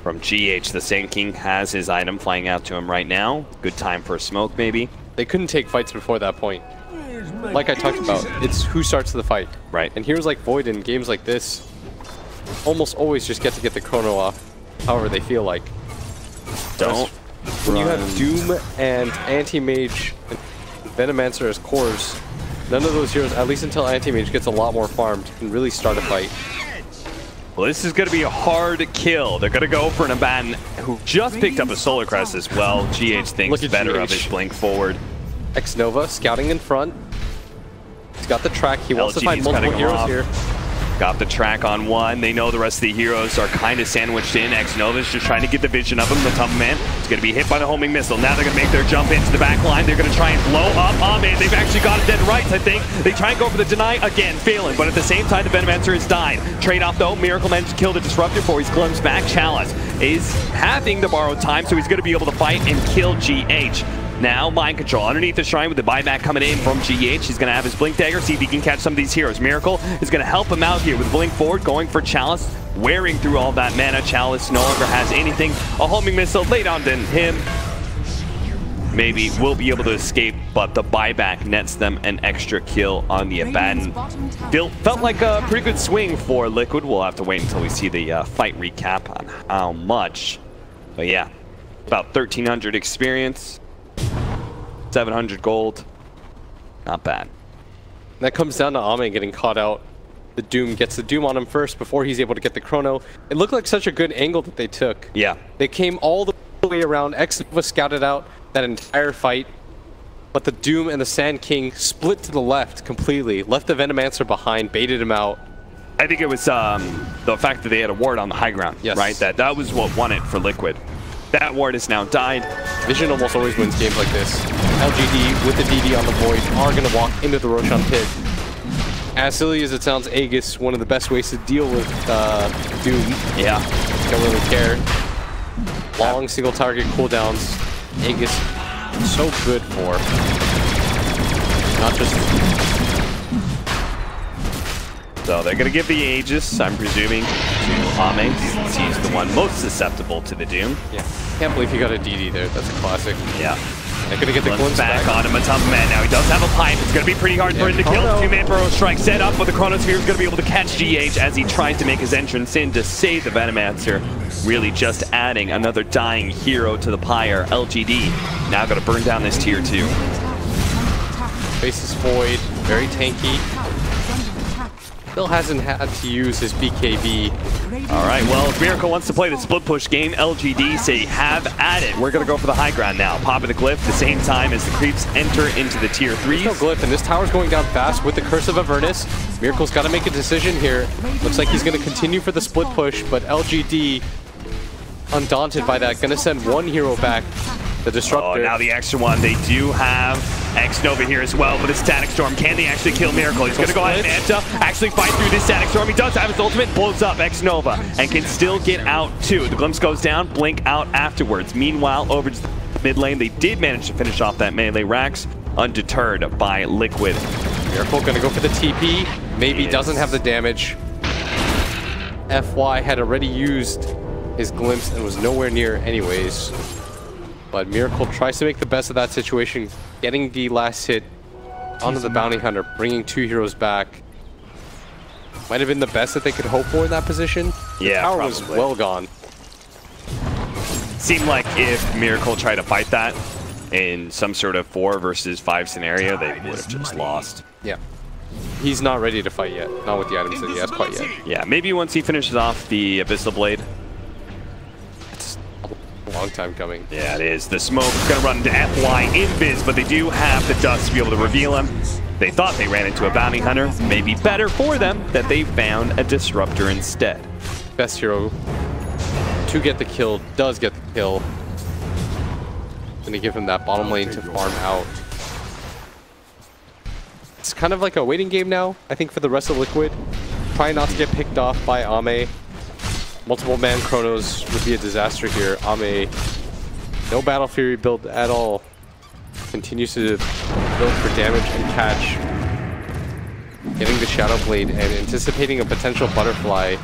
from GH. The Sand King has his item flying out to him right now. Good time for a smoke, maybe. They couldn't take fights before that point. Like I talked about, it's who starts the fight. Right. And heroes like Void in games like this almost always just get to get the chrono off however they feel like. Don't. When you have Doom and Anti-Mage and Venomancer as cores, none of those heroes, at least until Anti-Mage gets a lot more farmed, can really start a fight. Well, this is going to be a hard kill. They're going to go for an Abaddon who just picked up a Solar Crest as well. GH thinks better of his blink forward. Xnova scouting in front. He's got the track. He wants to find multiple heroes here. Got the track on one. They know the rest of the heroes are kind of sandwiched in. X-Nova's just trying to get the vision of him. The Tough Man is going to be hit by the homing missile. Now they're going to make their jump into the back line. They're going to try and blow up Ahmed. They've actually got it dead right, I think. They try and go for the deny again, failing. But at the same time, the Venomancer has died. Trade off though. Miracle managed to kill the Disruptor before he's glimpsed back. Chalice is having the borrowed time, so he's going to be able to fight and kill GH. Now, Mind Control underneath the shrine with the buyback coming in from GH. He's going to have his Blink Dagger, see if he can catch some of these heroes. Miracle is going to help him out here with Blink forward, going for Chalice, wearing through all that mana. Chalice no longer has anything. A homing missile laid on to him. Maybe will be able to escape, but the buyback nets them an extra kill on the Abaddon. Felt like a pretty good swing for Liquid. We'll have to wait until we see the fight recap on how much. But yeah, about 1,300 experience. 700 gold. Not bad. That comes down to Ame getting caught out. The Doom gets the Doom on him first before he's able to get the Chrono. It looked like such a good angle that they took. Yeah. They came all the way around. X was scouted out that entire fight. But the Doom and the Sand King split to the left completely. Left the Venomancer behind, baited him out. I think it was the fact that they had a ward on the high ground, yes. Right? That was what won it for Liquid. That ward has now died. Vision almost always wins games like this. LGD with the DD on the Void are going to walk into the Roshan pit. As silly as it sounds, Aegis, one of the best ways to deal with Doom. Yeah. Don't really care. Long single target cooldowns. Aegis, so good for. Not just... So they're going to give the Aegis, I'm presuming, to Ame, since he's the one most susceptible to the Doom. Yeah. Can't believe he got a DD there. That's a classic. Yeah. They're going to get the glimpse back on him. A Tough Man now. He does have a pipe. It's going to be pretty hard for him to kill. Two-man burrow strike set up, but the Chronosphere is going to be able to catch GH as he tries to make his entrance in to save the Venomancer. Really just adding another dying hero to the pyre. LGD now going to burn down this tier 2. Faces Void, very tanky. Still hasn't had to use his BKB. All right, well, if Miracle wants to play the split push game, LGD say have at it. We're going to go for the high ground now. Popping the glyph the same time as the creeps enter into the tier 3s. There's no glyph, and this tower's going down fast with the Curse of Avernus. Miracle's got to make a decision here. Looks like he's going to continue for the split push, but LGD, undaunted by that, going to send one hero back. The Disruptor. Oh, now the extra one. They do have X-Nova here as well, but a Static Storm. Can they actually kill Miracle? He's going to go ahead and Manta actually fight through this Static Storm. He does have his ultimate, blows up X-Nova, and can still get out too. The glimpse goes down, blink out afterwards. Meanwhile, over to the mid lane, they did manage to finish off that melee. Rax undeterred by Liquid. Miracle going to go for the TP. Maybe doesn't have the damage. FY had already used his glimpse and was nowhere near anyways. But Miracle tries to make the best of that situation, getting the last hit onto the Bounty Hunter, bringing two heroes back. Might have been the best that they could hope for in that position. Yeah, the tower probably. was well gone. Seemed like if Miracle tried to fight that in some sort of 4 versus 5 scenario, they would have just lost. Yeah. He's not ready to fight yet. Not with the items that he has quite yet. Yeah, maybe once he finishes off the Abyssal Blade. Long time coming. Yeah, it is. The smoke is going to run into FY Invis, but they do have the dust to be able to reveal him. They thought they ran into a Bounty Hunter. Maybe better for them that they found a Disruptor instead. Best hero to get the kill, does get the kill. Gonna give him that bottom lane to farm out. It's kind of like a waiting game now, I think, for the rest of Liquid. Try not to get picked off by Ame. Multiple man Chronos would be a disaster here. Ame, no Battle Fury build at all. Continues to build for damage and catch. Getting the Shadow Blade and anticipating a potential Butterfly.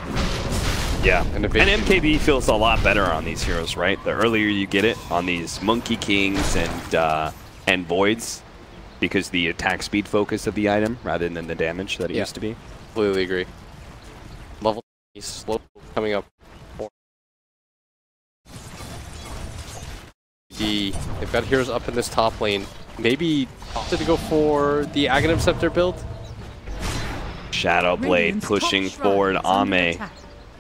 Yeah, and MKB feels a lot better on these heroes, right? The earlier you get it on these Monkey Kings and Voids, because the attack speed focus of the item rather than the damage that it used to be. Completely agree. Level slow coming up. They've got heroes up in this top lane. Maybe opted to go for the Aghanim Scepter build. Shadow Blade pushing forward Ame.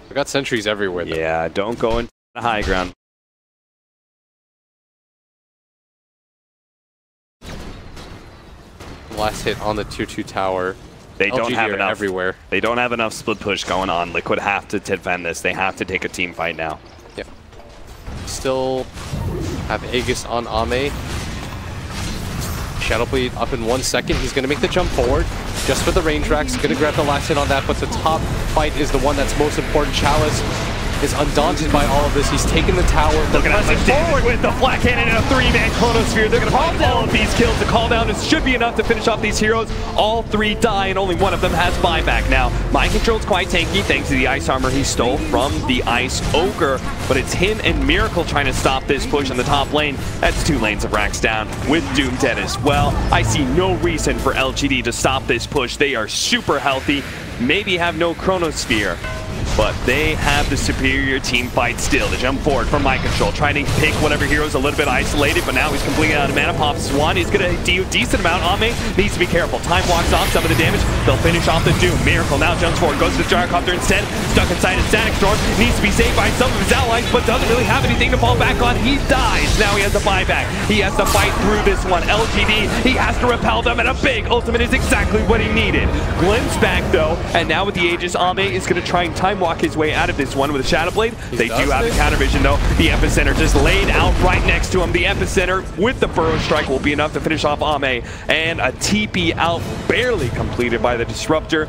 We got sentries everywhere though. Yeah, don't go into the high ground. Last hit on the tier 2 tower. They don't have enough everywhere. They don't have enough split push going on. Liquid have to defend this. They have to take a team fight now. Yep. Still have Aegis on Ame. Shadowblade up in 1 second. He's going to make the jump forward just for the range racks. Going to grab the last hit on that, but the top fight is the one that's most important. Chalice is undaunted by all of this. He's taken the tower. Look at how much damage with the Black Cannon and a 3-man Chronosphere. They're going to find all of these kills. The call down should be enough to finish off these heroes. All 3 die, and only one of them has buyback. Now, Mind Control's quite tanky thanks to the ice armor he stole from the Ice Ogre, but it's him and Miracle trying to stop this push in the top lane. That's 2 lanes of racks down with Doom dead as well. I see no reason for LGD to stop this push. They are super healthy, maybe have no Chronosphere, but they have the superior team fight still. The jump forward from Mind Control, trying to pick whatever hero's a little bit isolated, but now he's completely out of mana. Pops one, he's gonna do a decent amount. Ame needs to be careful. Time walks off some of the damage. They'll finish off the Doom. Miracle now jumps forward, goes to the Gyrocopter instead. Stuck inside a Static Storm, needs to be saved by some of his allies, but doesn't really have anything to fall back on. He dies. Now he has a buyback. He has to fight through this one. LGD, he has to repel them, and a big ultimate is exactly what he needed. Glimpse back though, and now with the Aegis, Ame is gonna try and time walk his way out of this one with a Shadowblade. They do have the counter vision though. The Epicenter just laid out right next to him. The Epicenter with the Burrow Strike will be enough to finish off Ame, and a TP out barely completed by the Disruptor.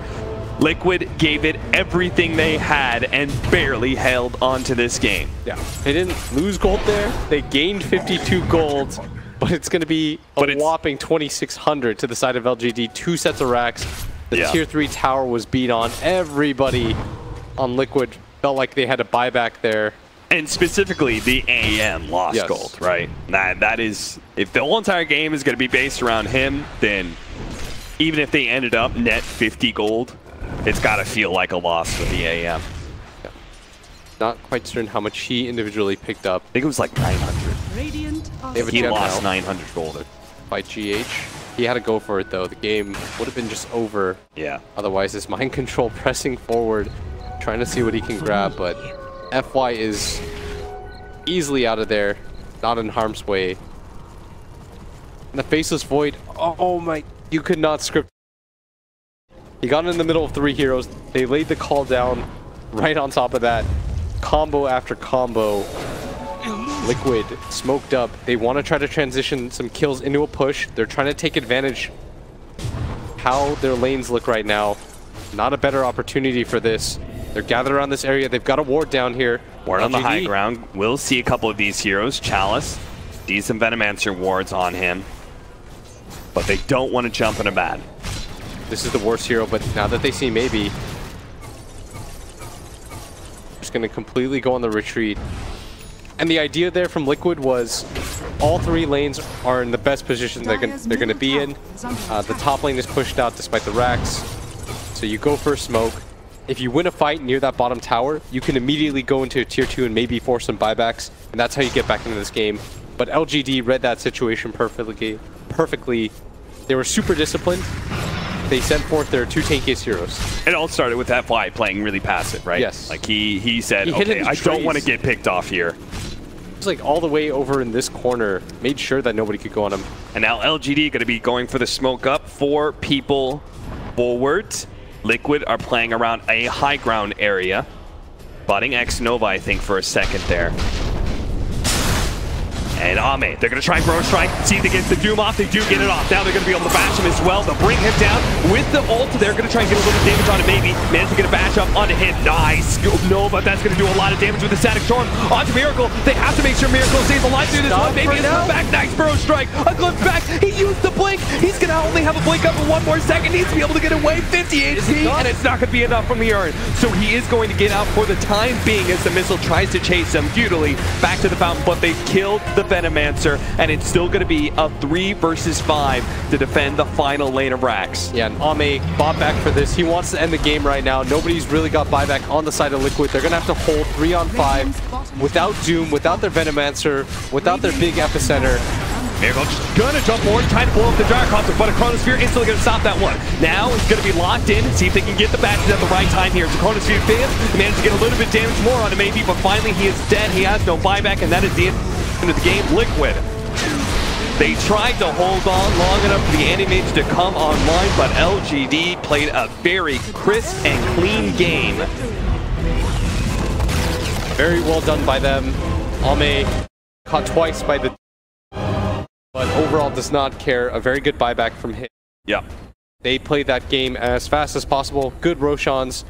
Liquid gave it everything they had and barely held onto this game. Yeah, they didn't lose gold there. They gained 52 gold, but it's going to be a whopping 2,600 to the side of LGD. 2 sets of racks. The tier 3 tower was beat on. Everybody on Liquid felt like they had a buyback there. And specifically, the AM lost gold, right? That is, if the whole entire game is going to be based around him, then even if they ended up net 50 gold, it's got to feel like a loss for the AM. Yeah. Not quite certain how much he individually picked up. I think it was like 900. Radiant He lost 900 gold. By GH. He had to go for it though. The game would have been just over. Yeah. Otherwise, this Mind Control pressing forward, trying to see what he can grab, but FY is easily out of there, not in harm's way. And the Faceless Void, oh my, you could not script. He got in the middle of 3 heroes. They laid the call down right on top of that. Combo after combo. Liquid smoked up. They want to try to transition some kills into a push. They're trying to take advantage how their lanes look right now. Not a better opportunity for this. They're gathered around this area. They've got a ward down here. Ward on the high ground. We'll see a couple of these heroes. Chalice, decent Venomancer wards on him, but they don't want to jump in a bad. This is the worst hero, but now that they see maybe, just going to completely go on the retreat. And the idea there from Liquid was all 3 lanes are in the best position they're going to be in. The top lane is pushed out despite the racks. So you go for smoke. If you win a fight near that bottom tower, you can immediately go into a tier 2 and maybe force some buybacks. And that's how you get back into this game. But LGD read that situation perfectly. They were super disciplined. They sent forth their 2 tankiest heroes. It all started with FY playing really passive, right? Yes. Like he said, okay, I don't want to get picked off here. It's like all the way over in this corner, made sure that nobody could go on him. And now LGD going to be going for the smoke up. 4 people forward. Liquid are playing around a high ground area. Botting X Nova, I think, for a second there. And Ame, they're going to try and Burrow Strike, see if they get the Doom off. They do get it off. Now they're going to be able to bash him as well. They'll bring him down with the ult. They're going to try and get a little damage on it, maybe. Manage to get a bash up onto him. Nice. Nova, that's going to do a lot of damage with the Static Storm. Onto Miracle. They have to make sure Miracle stays alive through this one. Maybe it's back. Nice Burrow Strike. A glimpse back. He used the blink. He's going to only have a blink up for 1 more second. Needs to be able to get away. 50 HP, and it's not going to be enough from the urn. So he is going to get out for the time being as the missile tries to chase him futilely back to the fountain, but they've killed the Venomancer. And it's still going to be a 3 versus 5 to defend the final lane of racks. Yeah, and Ame bought back for this. He wants to end the game right now. Nobody's really got buyback on the side of Liquid. They're going to have to hold 3 on 5 without Doom, without their Venomancer, without their big Epicenter. Miracle just gonna jump forward, trying to blow up the Gyrocopter, but a Chronosphere instantly gonna stop that one. Now he's gonna be locked in, see if they can get the badges at the right time here. The Chronosphere fails, managed to get a little bit damage more on him maybe, but finally he is dead. He has no buyback, and that is the end of the game. Liquid They tried to hold on long enough for the Animage to come online, but LGD played a very crisp and clean game. Very well done by them. Ame caught twice by the... But overall does not care. A very good buyback from him. Yeah. They played that game as fast as possible. Good Roshans.